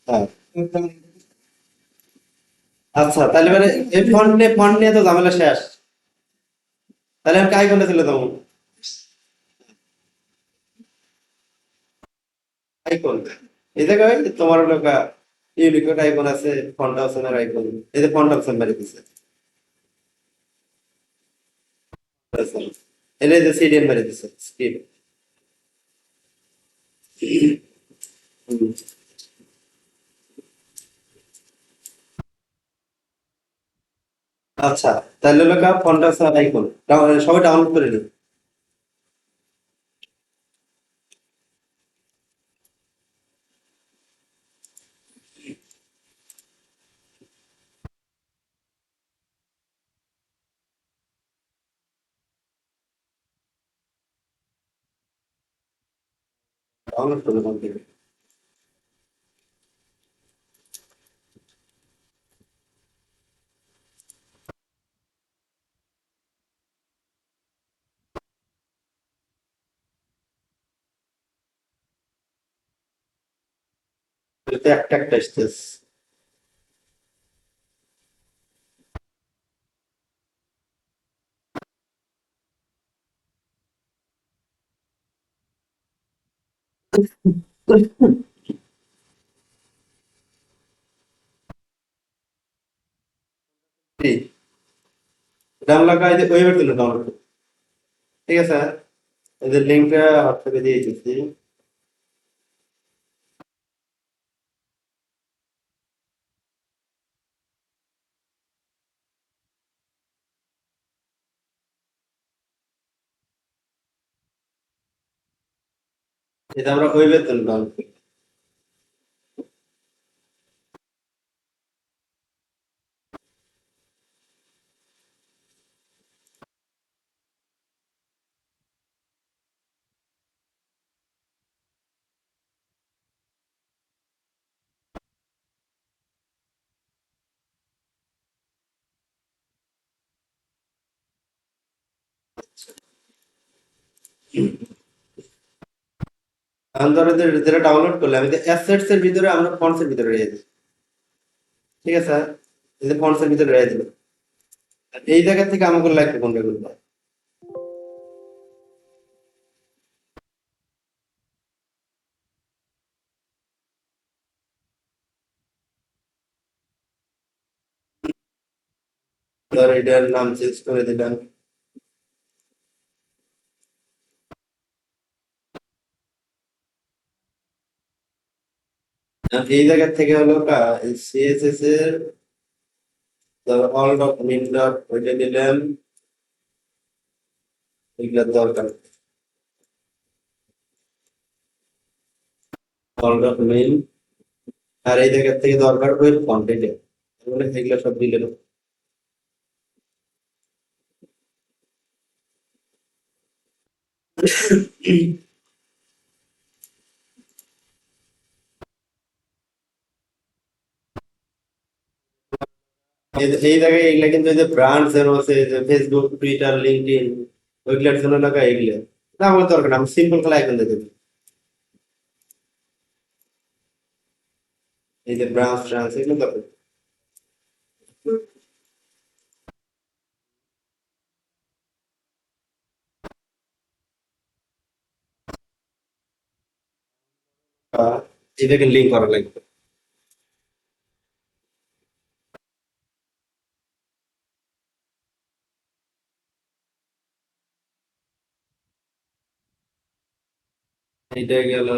[SPEAKER 1] হ্যাঁ, আচ্ছা তাহলে মানে এই ফন্ট নিয়ে তো ঝামেলা শেষ, তাহলে আমি কাই কোনটা ছিল তখন? আইকন, এই জায়গায় তোমার হলো ইউনিকোড আইকন আছে, ফন্ট অপশনের আইকন, এই যে ফন্ট অপশন মেরে দিছে, এই যে সিডিএন মেরে দিছে স্ক্রিন। আচ্ছা তাহলে হলো ফন্ট অপশন আইকন সবাই ডাউনলোড করে নিন। ডাউনলোড করে নাও দেখবে। এতে একটা একটা স্টেজ। ডাউনলোড করে ওয়েবের জন্য ডাউনলোড, ঠিক আছে। এই যে লিঙ্কটা হোয়াটসঅ্যাপে দিয়ে দিচ্ছি। এটা আমরা ওয়েবের জন্য ডাউনলোড করি। এখন ধরো যেটা ডাউনলোড করলে আমি অ্যাসেটস এর ভিতরে আমরা ফন্টস এর ভিতরে রেখে দিই, ঠিক আছে। এই যে ফন্টস এর ভিতরে রেখে দিল, এই জায়গা থেকে আমাকে লাগবে কোনটা করবো। ধর এটার নাম চেঞ্জ করে দিলাম। আর এই জায়গা থেকে হলো সিএসএস এর, ধর অল ডট মিন ডট ওইটা দিলাম, এগুলোর দরকার অল ডট মেইন। আর এই জায়গা থেকে দরকার ওয়েব কন্টেন্ট, এগুলো সব দিলে এই জায়গায় এগুলা কিন্তু এই যে ব্র্যান্ড যেন আছে, যে ফেসবুক, টুইটার, লিঙ্কডইন, ওইগুলোর জন্য লাগা এগুলো না, আমার দরকার না, আমি সিম্পল খেলা এখন দেখে দিই। এই যে ব্রাঞ্চ ট্রান্স এগুলো দরকার। এটাকে লিঙ্ক করা লাগবে। এইটা গেল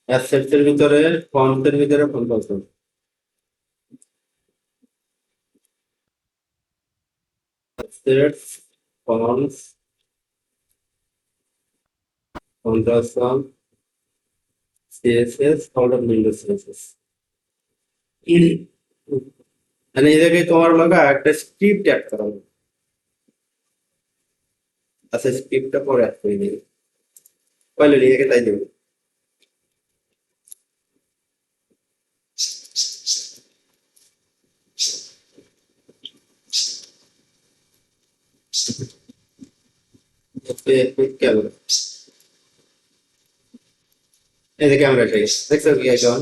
[SPEAKER 1] অ্যাসেটস এর ভিতরে, ফন্ট এর ভিতরে ফন্ট আছে, assets, fonts, contrast, CSS, folder window CSS. মানে এই জায়গায় তোমার লাগা একটা স্ক্রিপ্ট অ্যাড করা হবে। আচ্ছা, স্ক্রিপ্টটা পরে অ্যাড করে দিই, পয়লে লিখে তাই দেবো। ক্যামেরা, এই যে ক্যামেরা এসে গেছে, দেখছো কি এখন?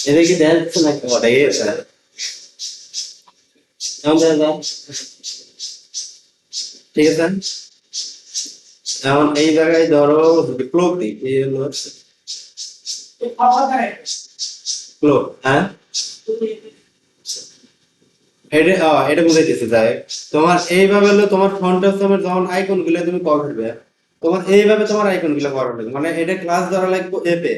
[SPEAKER 1] এটা কি দেখছো নাকি ওটাই আছে? এখন দেখা যায়। ঠিক আছে, এখন এই জায়গায় ধরো ক্লোক দিই, এই হলো ক্লোক, হ্যাঁ। এটা এটা বুঝাইতেছে যাই, তোমার এইভাবে হলো তোমার ফ্রন্ট তোমার যখন আইকন গুলো তুমি করবে, তোমার এইভাবে তোমার আইকন গুলো করা লাগবে, মানে এটা ক্লাস ধরা লাগবে এফ এ,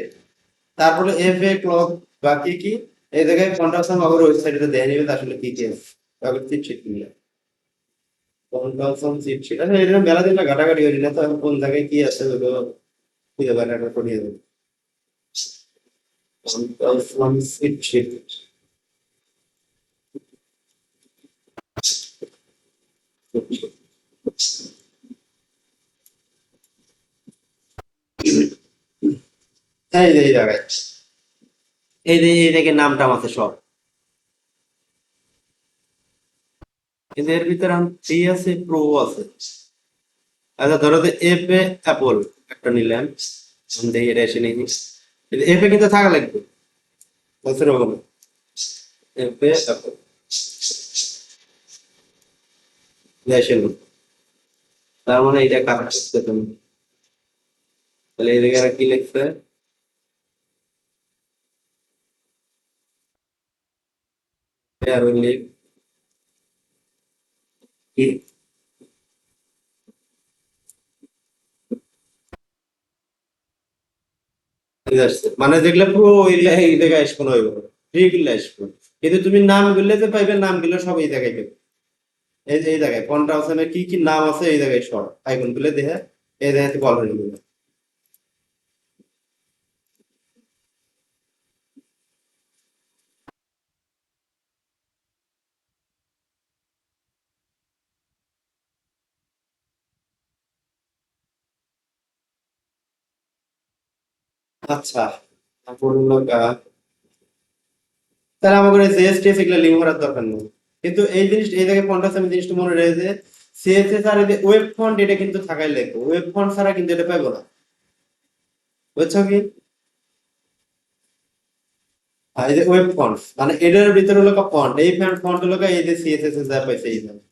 [SPEAKER 1] তারপরে এফ এ ক্লক বা কি কি, এই জায়গায় কন্ট্রাকশন আবার ওয়েবসাইটে দেখে নিবে আসলে কি কি আছে, তারপর চিট শিট নিলে কন্ট্রাকশন চিট শিট। আচ্ছা, এটা মেলা দিন না ঘাটাঘাটি করি না তো, এখন কোন জায়গায় কি আছে ওগুলো খুঁজে বের করে দেবে। কন্ট্রাকশন চিট শিট, এই যে এই জায়গায়, এই যে এই জায়গায় নাম টাম আছে সব, কিন্তু এর ভিতরে আমি থ্রি আছে, প্রো আছে। আচ্ছা ধরো যে এফ এ অ্যাপল একটা নিলাম, আমি দেখি এটা এসে নিই, এফ এ কিন্তু থাকা লাগবে, বুঝতে পারবো না, এফ এ অ্যাপল এসে নিই। তার মানে এটা কাজ করতে তুমি, তাহলে এই জায়গায় কি লিখছে, আর লিখ কি, ঠিক আছে? মানে যেগুলো পুরো এই জায়গায় আসবো না, ওইভাবে ফ্রি গুলো আসবো, কিন্তু তুমি নাম গুলো যে পাইবে, নাম গুলো সব এই জায়গায় পাবে। এই যে এই জায়গায় কোনটা আছে, কি কি নাম আছে এই জায়গায় সব আইকন গুলো দেখে এই জায়গা থেকে অলরেডি দিবে। আচ্ছা, তারপর হলো তাহলে আমাদের জেএসটিএস এগুলো লিঙ্ক করার দরকার নেই, কিন্তু এই জিনিস এই জায়গায় ফন্ট আছে, আমি জিনিসটা মনে রয়েছে, সিএসএস আর এই যে ওয়েব ফন্ট, এটা কিন্তু থাকাই লাগবে, ওয়েব ফন্ট ছাড়া কিন্তু এটা পাইবো না, বুঝছো কি? আর এই যে ওয়েব ফন্ট মানে এটার ভিতরে হলো ফন্ট, এই ফন্ট হলো এই যে সিএসএস এর যা পাইছে এই জায়গায়,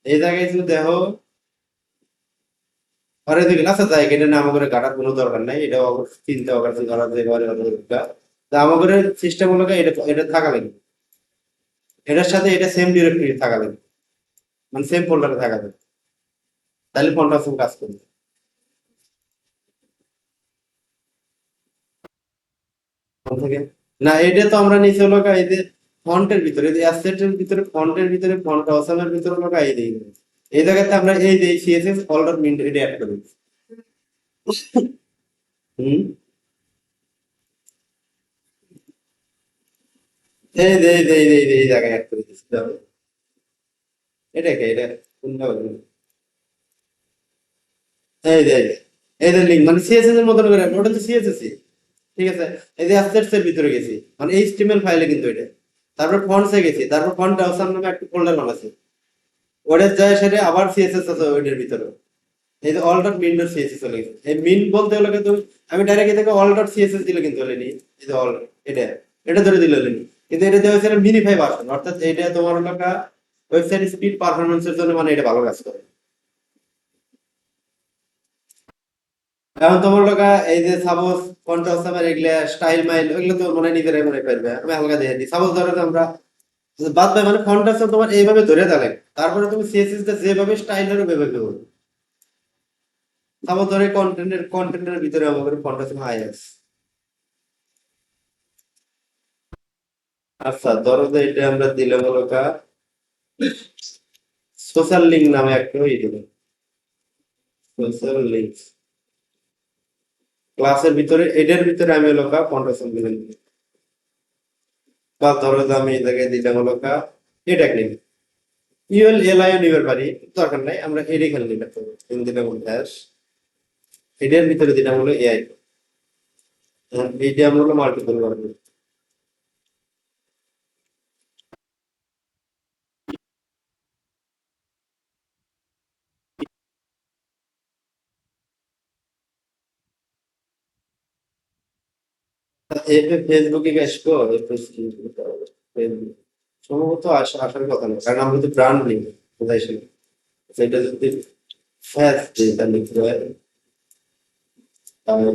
[SPEAKER 1] এই জায়গায় যদি দেখো, পরে দেখি আচ্ছা যাই, এটা না আমাদের কাটার কোনো দরকার নাই, এটা চিন্তা করছে ধরা যে ঘরে আমাদের সিস্টেম হলো এটা এটা থাকা লাগবে, এটার সাথে এটা সেম ডিরেক্টরি থাকা লাগবে, মানে সেম ফোল্ডারে থাকা লাগবে, তাহলে ফোনটা কাজ করবে। কোন থেকে? না, এটা তো আমরা নিচে হলো এই যে ফন্টের ভিতরে অ্যাসেটের ভিতরে ফন্টের ভিতরে ফন্ট অসামের ভিতরে আমরা এই দিই এই জায়গাতে আমরা এই যে সিএসএস অল্টার মিন্ট এটা অ্যাড করি হুম এই জায়গায় অ্যাড করে দিচ্ছি এটা কে এটা কোনটা বলবো? এই যে এই যে লিঙ্ক মানে সিএসএস এর মতো করে ওটা তো সিএসএস ঠিক আছে এই যে অ্যাসেটস এর ভিতরে গেছি মানে এইচটিএমএল ফাইলে কিন্তু এটা তারপর ফন্টসে গেছি তারপর ফন্ট অসাম নামে একটা ফোল্ডার বানাচ্ছি ওটা যায় সেটা আবার সিএসএস আছে ওইটার ভিতরে এই যে all dot min dot CSS চলে গেছে এই মিন বলতে হলে কিন্তু আমি ডাইরেক্ট এটাকে অল ডট সিএসএস দিলে কিন্তু হলেনি এই যে অল এটা এটা ধরে দিলে হলেনি কিন্তু এটা দেওয়া হয়েছে মিনিফাই ভার্সন অর্থাৎ এটা তোমার লোকা ওয়েবসাইট স্পিড পারফরমেন্সের জন্য মানে এটা ভালো কাজ করে এখন তোমার লোকা এই যে সাপোজ কন্ট্রাস্ট আমার এগুলা স্টাইল মাইল ওইগুলো তো মনে হয় নিজেরাই মনে পারবে আমি হালকা দিয়ে দিই সাপোজ ধরো যে আমরা বাদ বাই মানে কন্ট্রাস্ট তোমার এইভাবে ধরে দাঁড়ায় তারপরে তুমি সিএসএস টা যেভাবে স্টাইল এর ওইভাবে দেবো সাপোজ ধরে কন্টেন্টের ভিতরে আমাদের কন্ট্রাস্ট হাই আছে আচ্ছা ধরো যে এটা আমরা দিলাম হলো কা সোশ্যাল লিঙ্ক নামে একটা ইয়ে দিলাম সোশ্যাল লিঙ্ক ক্লাসের ভিতরে এটার ভিতরে আমি হলো কা কন্ট্রাস্ট দিলাম বা ধরো যে আমি এই জায়গায় দিলাম হলো কা এটা ক্লিক ইউএল এলআইও নিবার পারি দরকার নাই আমরা এর এখানে দিলাম দিলাম ড্যাশ এটার ভিতরে দিলাম হলো এআই এইটা আমরা হলো মাল্টিপল করবো এফ ফেসবুকে আসবো ফেসবুক সম্ভবত আসার কথা না কারণ আমরা তো ব্র্যান্ড নেই কোথায় ছিল সেটা যদি ফ্যাস যেটা লিখতে হয় তাহলে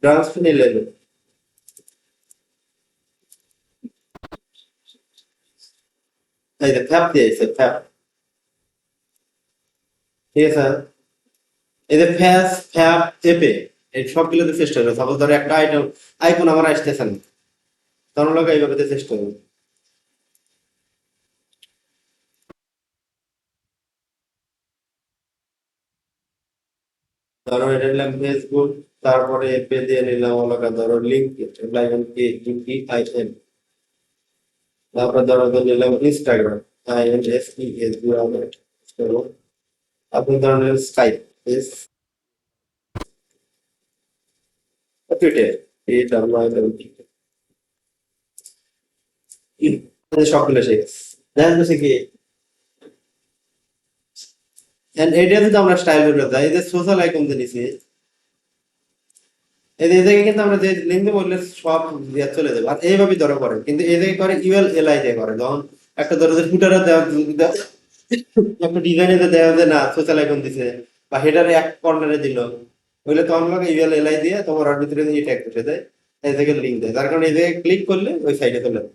[SPEAKER 1] ব্রাঞ্চ নিলে এই যে ফ্যাপ দিয়েছে ফ্যাপ ঠিক আছে এই যে ফ্যাস ফ্যাপ এপে এই সবগুলোতে চেষ্টা করবে সাপোজ ধরো একটা আইটেম আইকন আমার আসতেছে না তখন লোক এইভাবে চেষ্টা করবে ধরো এটা নিলাম ফেসবুক তারপরে এপে দিয়ে নিলাম হলো ধরো লিঙ্ক লাইক কি আইএম তারপর ধরো নিলাম ইনস্টাগ্রাম INSTAGRAM আপনি ধরনের স্কাইপ টুইটার এটা সবগুলো শিখে দেখা যাচ্ছে কি এটা যদি আমরা স্টাইল করে যাই এই যে সোশ্যাল আইকন যে নিছি এই যে এই জায়গায় কিন্তু আমরা যে লিঙ্কে বললে সব দিয়ে চলে যাবে আর এইভাবেই ধরা পড়ে কিন্তু এই জায়গায় করে ইউএল এলআই দিয়ে করে যখন একটা ধরো যে ফুটারে দেওয়া একটা ডিজাইনে দেওয়া যে না সোশ্যাল আইকন দিছে বা হেডারে এক কর্নারে দিল ওইলে তখন লোক ইউএল এলআই দিয়ে তোমার ওর ভিতরে এই ট্যাগ করে দেয় এই জায়গায় লিঙ্ক দেয় তার কারণে এই জায়গায় ক্লিক করলে ওই সাইডে চলে যাবে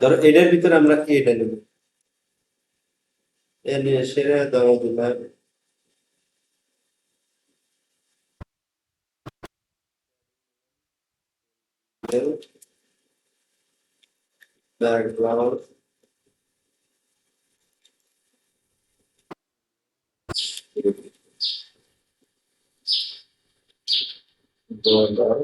[SPEAKER 1] ধরো এটার ভিতরে আমরা এটা নেব এ নিয়ে সেরে ধরো দিলাম ব্যাকগ্রাউন্ড border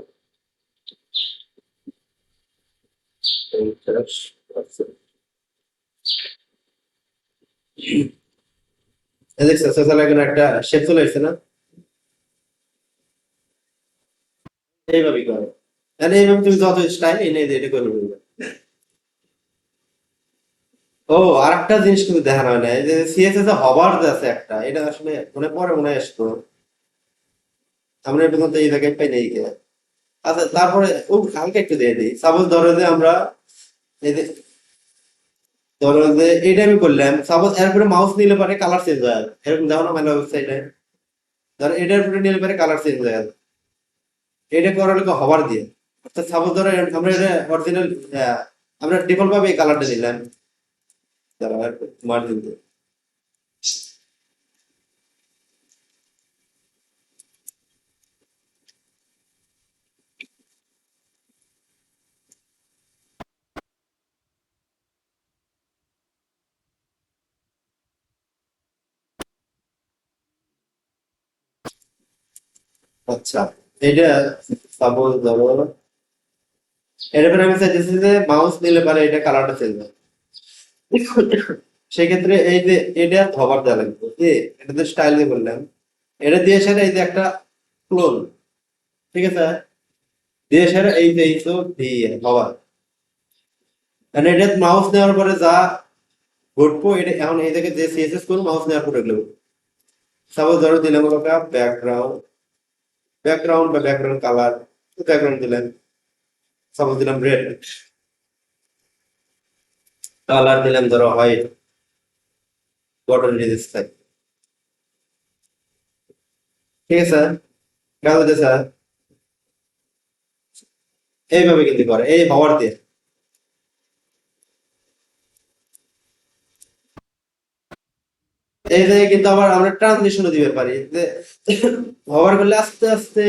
[SPEAKER 1] দেখছো সোশ্যাল আইকন একটা শেপ চলে আসছে না এইভাবেই করো তাহলে এইভাবে তুমি যত স্টাইল এনে এটা করে ফেলবে ও আর একটা জিনিস কিন্তু দেখানো হয় না এই যে সিএসএস এ হবার যে আছে একটা এটা আসলে মনে পড়ে মনে হয় আসতো আমরা এই পর্যন্ত এই জায়গায় পাই নাই কে আচ্ছা তারপরে ও হালকা একটু দিয়ে দিই সাপোজ ধরো যে আমরা এই যে ধরো যে এইটা আমি করলাম সাপোজ এরপরে মাউস নিলে পারে কালার চেঞ্জ হয় এরকম দেখো না মানে ওয়েবসাইটে ধরো এটার উপরে নিলে পারে কালার চেঞ্জ হয় এটা করার লোক হবার দিয়ে অর্থাৎ সাপোজ ধরো আমরা এটা অরিজিনাল আমরা ডিফল্ট ভাবে এই কালারটা দিলাম দাঁড়াও মার্জিন দিয়ে আচ্ছা, এটা সাপোজ ধরো এর পরে আমি চাইতেছি যে মাউস নিলে পারে এটা কালারটা চেঞ্জ হয়। সেক্ষেত্রে এই যে এটা হবার দেওয়া লাগবে, এটাতে স্টাইল দিয়ে বললাম, এটা দিয়ে সেটা এই যে একটা ক্লোন, ঠিক আছে, দিয়ে সেটা এই যে এই তো দিয়ে হবার, মানে এটা মাউস নেওয়ার পরে যা ঘটবো এটা এখন এই থেকে যে সিএসএস করবো মাউস নেওয়ার পরে এগুলো সাপোজ ধরো দিলাম হলো ব্যাকগ্রাউন্ড, ব্যাকগ্রাউন্ড বা ব্যাকগ্রাউন্ড কালার, ব্যাকগ্রাউন্ড দিলাম, সাপোজ দিলাম রেড, কালার দিলাম ধরো হোয়াইট, বটন রিলিজ থাকে, ঠিক আছে, কাজ হচ্ছে স্যার এইভাবে কিন্তু করে এই হওয়ার দিয়ে। এই জায়গায় কিন্তু আবার আমরা ট্রানজিশনও দিতে পারি যে হওয়ার করলে আস্তে আস্তে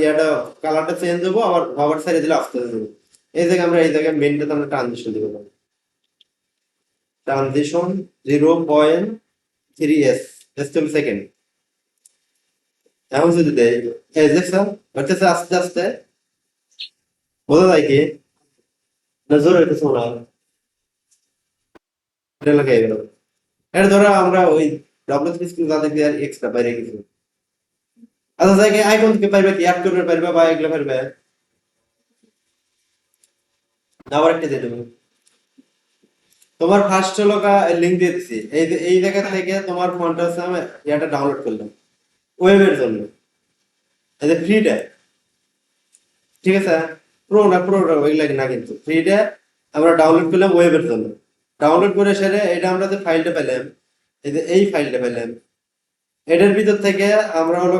[SPEAKER 1] ইয়াটা কালারটা চেঞ্জ হবো, আবার হওয়ার সাইডে দিলে আস্তে আস্তে হবো। এই জায়গায় আমরা এই জায়গায় মেনটাতে আমরা ট্রানজিশন দিতে পারি, ট্রানজিশন 0.3 এস চলবে সেকেন্ড। এখন যদি দেয় এই দেখছো হচ্ছে আস্তে আস্তে, বোঝা যায় কি না জোর হইতেছে মনে হয়, এটা লাগাই গেল। এটা ধরো আমরা ওই ডব্লিউসি স্কিল যা দেখি আর এক্সট্রা বাইরে কিছু, আচ্ছা জায়গায় আইকন থেকে পারবে কি অ্যাড করবে পারবে বা এগুলো পারবে, আবার একটা দিয়ে দেবো। তোমার ফার্স্ট হলো লিঙ্ক দিয়ে দিছি, এই যে এই জায়গা থেকে তোমার ফোনটা হচ্ছে আমি ইয়াটা ডাউনলোড করলাম ওয়েবের জন্য, এই যে ফ্রিটা, ঠিক আছে, প্রোটা ওইগুলা না কিন্তু ফ্রিটা আমরা ডাউনলোড করলাম ওয়েবের জন্য, ডাউনলোড করে সেরে এটা আমরা যে ফাইলটা পেলাম, এই যে এই ফাইলটা পেলাম, এটার ভিতর থেকে আমরা হলো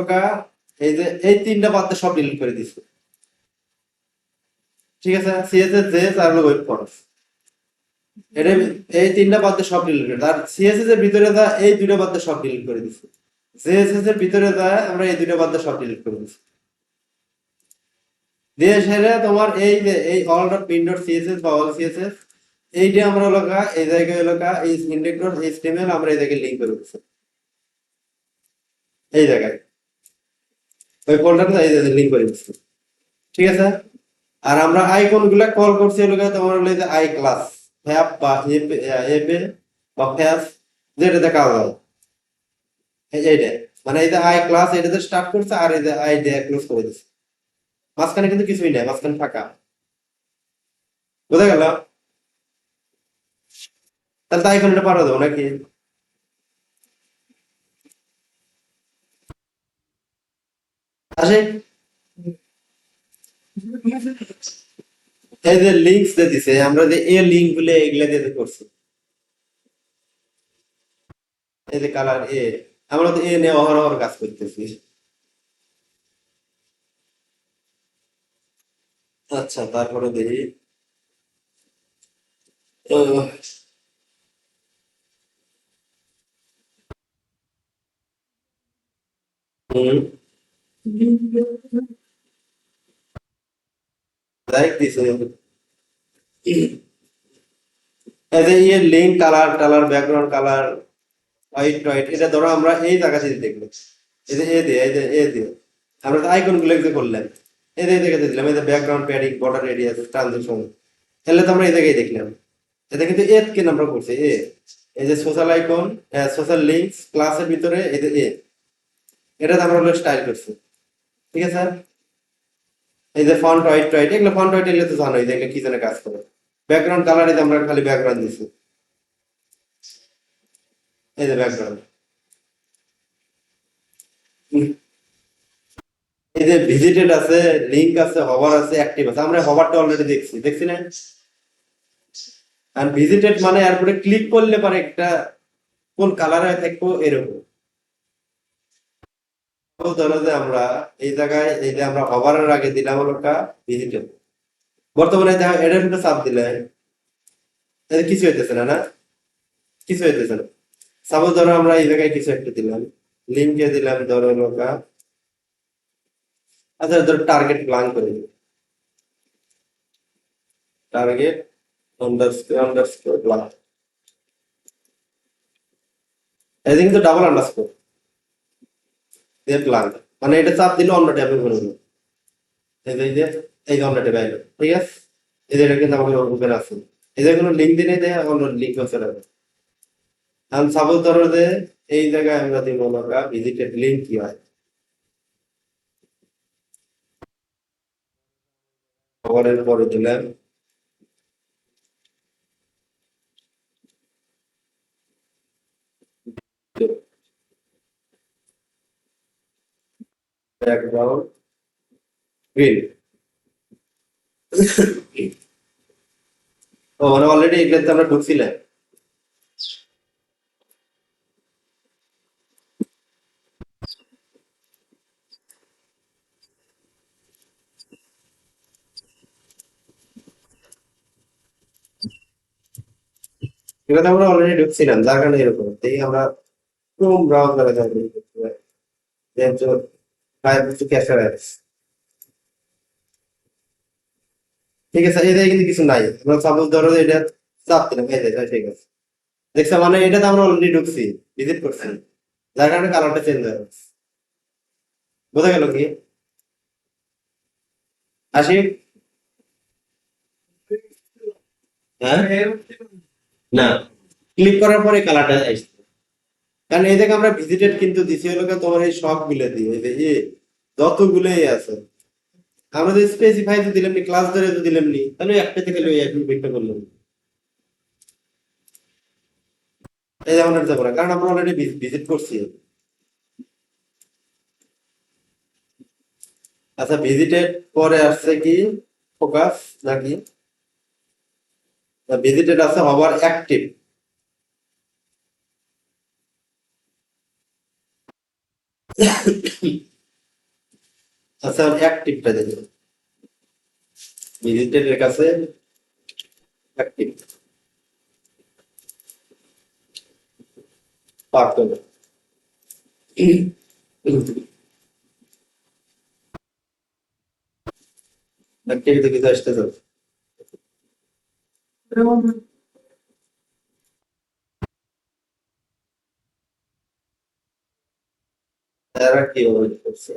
[SPEAKER 1] এই যে এই তিনটা বাদে সব ডিলিট করে দিচ্ছি, ঠিক আছে, সিএসএস জেএস আর হলো ওয়েব ফরম্যাট, এটা এই তিনটা বাদে সব ডিলিট করে, আর সিএসএস এর ভিতরে যা এই দুইটা বাদে সব ডিলিট করে দিচ্ছি, জেএসএস এর ভিতরে যা আমরা এই দুইটা বাদে সব ডিলিট করে দিচ্ছি, দিয়ে সেরে তোমার এই যে এই all dot pin dot CSS বা অল সিএসএস এইটা আমরা হলো এই জায়গায় হলো এই ইন্ডেক্স ডট এইচটিএমএল আমরা এই জায়গায় লিংক করে দিচ্ছি, এই জায়গায় ওই ফোল্ডারটা এই জায়গায় লিংক করে দিচ্ছি, ঠিক আছে। আর আমরা আইকন গুলা কল করছি হলো তোমার হলো যে আই ক্লাস ফ্যাব বা এপে বা ফ্যাব যেটাতে কাজ হয় এইটা, মানে এই যে আই ক্লাস এটাতে স্টার্ট করছে আর এই যে আই দিয়ে ক্লোজ করে দিচ্ছে, মাঝখানে কিন্তু কিছুই নাই, মাঝখানে ফাঁকা, বোঝা গেল? তাহলে তো আইকন এটা পাঠা দেবো নাকি? আসে এই যে লিঙ্কস দিয়ে দিছে, আমরা যে এই লিঙ্ক গুলো এগুলা দিয়ে করছি, এই যে কালার আমরা তো নিয়ে অহরহ কাজ করতেছি। আচ্ছা তারপরে দেখি আহ, হুম, লাইক দিছে এই যে লিঙ্ক কালার টালার ব্যাকগ্রাউন্ড কালার হোয়াইট হোয়াইট, এটা ধরো আমরা এই জায়গা থেকে দেখবো, এই যে দিয়ে এই যে দিয়ে আমরা আইকন গুলো যে করলাম এই যে দেখে দিলাম, এই যে background padding border radius transition, তাহলে তো আমরা এই জায়গায় দেখলাম, এটা কিন্তু কে আমরা করছি এই যে সোশ্যাল আইকন, সোশ্যাল লিঙ্কস ক্লাসের ভিতরে এই যে এটা আমরা হলো স্টাইল করছি, ঠিক আছে। এই যে ফন্ট হোয়াইট হোয়াইট এগুলো ফন্ট হোয়াইট এগুলো তো জানোই যে এগুলো কি জন্য কাজ করে, ব্যাকগ্রাউন্ড কালারে আমরা খালি ব্যাকগ্রাউন্ড দিছি, এই যে ব্যাকগ্রাউন্ড, এই যে ভিজিটেড আছে, লিংক আছে, হভার আছে, অ্যাক্টিভ আছে, আমরা হভারটা অলরেডি দেখছি, দেখছি না? আর ভিজিটেড মানে এরপরে ক্লিক করলে পরে একটা কোন কালারে থাকবো এরকম, ধরো যে আমরা এই জায়গায় এই যে আমরা হভারের আগে দিলাম হলো ভিজিটেড, বর্তমানে এটার একটা চাপ দিলে কিছু হইতেছে না, না কিছু হইতেছে না, সাপোজ ধরো আমরা এই জায়গায় কিছু একটা দিলাম, লিঙ্কে দিলাম ধরো হলো আচ্ছা ধরো টার্গেট ব্লাঙ্ক করে দিই, টার্গেট আন্ডারস্কোর আন্ডারস্কোর ব্লাঙ্ক, এই যে কিন্তু ডাবল আন্ডারস্কোর দিয়ে ব্লাঙ্ক, মানে এটা চাপ দিলে অন্য ট্যাবে ঘুরে যাবে। এই যে অন্য ট্যাবে আইলো, ঠিক আছে? এই যে এটা কিন্তু আমাদের ওপেন আছে, এই যে কোনো লিঙ্ক দিলে দেয় অন্য লিঙ্ক চলে যাবে। এখন সাপোজ ধরো যে এই জায়গায় আমরা দিব আমরা ভিজিটেড লিঙ্ক কি হয়, খবরের পরে দিলাম ব্যাকগ্রাউন্ড গ্রিন। ও মানে অলরেডি এগুলোতে আমরা ঢুকছিলাম। এগুলোতে আমরা অলরেডি ঢুকছিলাম, যার কারণে এরকম এই আমরা ক্রোম ব্রাউজারে যাবো, ক্যাশার অ্যাপস, ঠিক আছে? এটা কিন্তু কিছু নাই, আমরা সাপোজ ধরো যে এটা চাপ দিলাম, এই যে ঠিক আছে, দেখছো? মানে এটাতে আমরা অলরেডি ঢুকছি, ভিজিট করছি, যার কারণে কালারটা চেঞ্জ হয়ে যাচ্ছে। বোঝা গেল কি আশিক? হ্যাঁ, না, ক্লিক করার পরে কালারটা আসছে, কারণ এই থেকে আমরা ভিজিটেড কিন্তু দিছি হলো গিয়ে তোমার এই সব গুলো দিয়ে, এই যে যতগুলোই আছে আমরা যদি স্পেসিফাই তো দিলাম নি, ক্লাস ধরে তো দিলাম নি, তাহলে একটা থেকে লই একটু একটা করলাম। এই যেমন এটা যাবো না, কারণ আমরা অলরেডি ভিজিট করছি। আচ্ছা, ভিজিটেড পরে আসছে কি ফোকাস নাকি ভিজিটেড আছে হবার অ্যাক্টিভ? আচ্ছা, অ্যাক্টিভটা দিল, ভিজিটেড এর কাছে অ্যাক্টিভ পারতো না। অ্যাক্টিভিটি কিছু আসতে যাবে, তারা কি হবে করছে?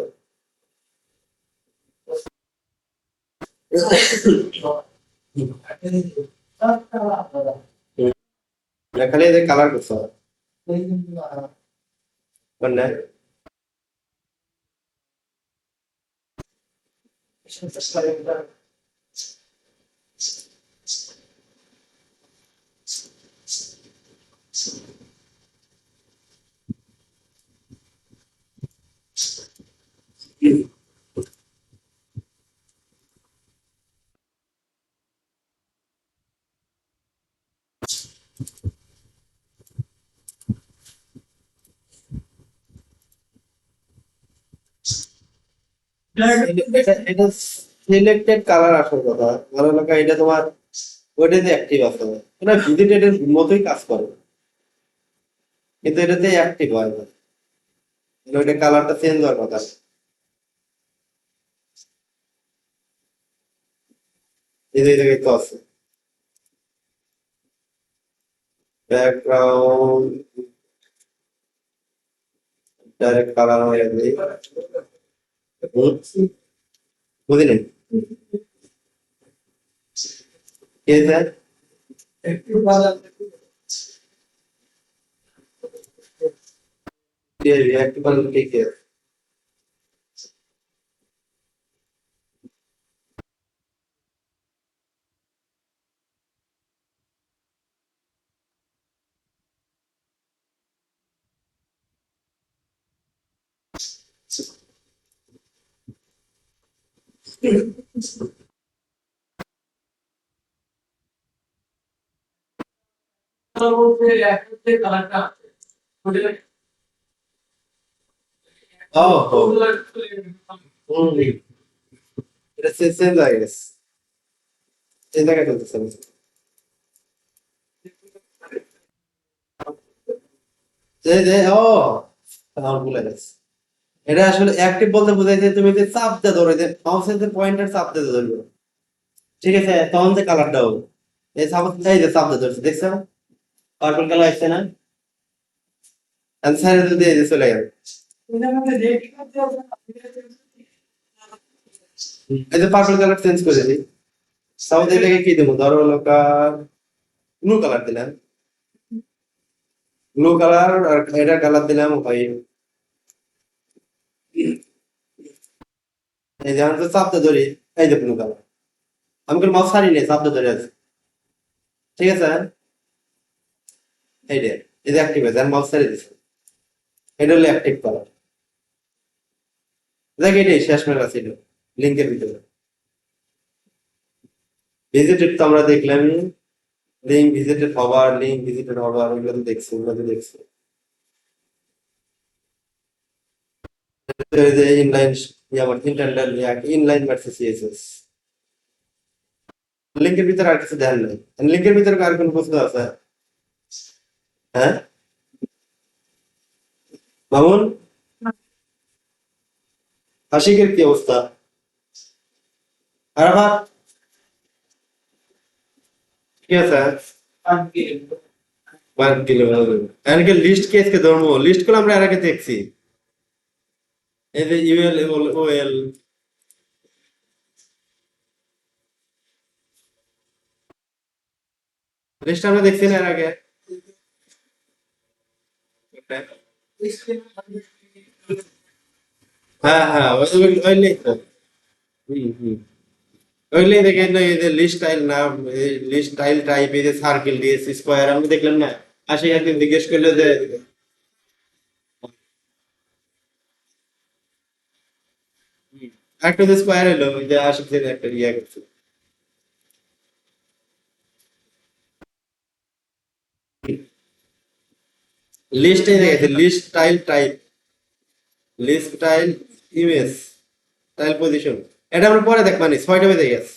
[SPEAKER 1] খালি এই যে কালার করছে মানে এটা সিলেক্টেড কালার আসার কথা, ভালো লাগা এটা তোমার ওইটাতে অ্যাক্টিভ আছে, এটা ভিজিটেড এর মতোই কাজ করে, কিন্তু এটাতে অ্যাক্টিভ হয় না, ওইটা কালারটা চেঞ্জ হওয়ার কথা। এই যে জায়গায় তো আছে ব্যাকগ্রাউন্ড ডাইরেক্ট কালার হয়ে যায়। বুঝলেন কে স্যার? একটু বলেন কে কে? ও হো, এটা চেঞ্জ হয়ে গেছে, এই জায়গায় চলতেছে না। যে যে ও আমার ভুলে গেছে, এটা আসলে অ্যাক্টিভ বলতে বোঝায় যে তুমি যে চাপ দিয়ে ধরো, যে মাউসের যে পয়েন্টার চাপ দিয়ে ধরবে, ঠিক আছে? তখন যে কালারটা হবে, এই চাপ, এই যে চাপ দিয়ে ধরছে, দেখছো? পার্পল কালার আসছে না? অ্যান্সার যদি এই যে চলে গেল, এই যে পার্পল কালার চেঞ্জ করে দিই, তাহলে এটাকে কি দেবো, ধরো হলো ব্লু কালার দিলাম, ব্লু কালার, আর এটা কালার দিলাম হোয়াইট। এই যে আমি তো চাপতে ধরি, এই যে ব্লু কালার, আমি কোনো মাউস ছাড়ি নেই, চাপতে ধরে আছে, ঠিক আছে। এই যে এই যে অ্যাক্টিভ আছে, আমি মাউস ছাড়ি দিচ্ছি, এটা হলো অ্যাক্টিভ কালার। দেখ এটাই শেষ মেলা ছিল লিঙ্কের ভিতরে। ভিজিটেড তো আমরা দেখলাম, লিঙ্ক ভিজিটেড হবার ওইগুলো তো দেখছি, ওগুলো তো দেখছি। এই যে ইনলাইন, আমার ইন্টারনাল ইনলাইন ভার্সেস সিএসএস, লিঙ্কের ভিতরে আর কিছু দেখার নাই। লিঙ্কের ভিতরে আর কোনো প্রশ্ন আছে? হ্যাঁ মামুন, আশিকের কি অবস্থা? আরাফাত কি আছে? 1 কিলো এনকে লিস্ট কেসকে ধর্ম লিস্ট গুলো আমরা এর আগে দেখছি। এই যে ইউএল ওএল, লিস্ট আমরা দেখছি না এর আগে। হ্যাঁ হ্যাঁ, ওইলেই তো। হুম। ওইলেই দেখেন না, এই যে লিস্ট স্টাইল নাম, লিস্ট স্টাইল টাইপ, এই যে সার্কেল দিয়েছে, স্কোয়ার, আমি দেখলাম না। আশিক একদিন জিজ্ঞেস করলো যে একটা যে স্কোয়ার এলো, ওই যে আশিক যে একটা ইয়ে করছে। লিস্টে দেখেছে, list style type, list style image, style position, এটা আমরা পরে দেখবানি, 6টা বেজে গেছে।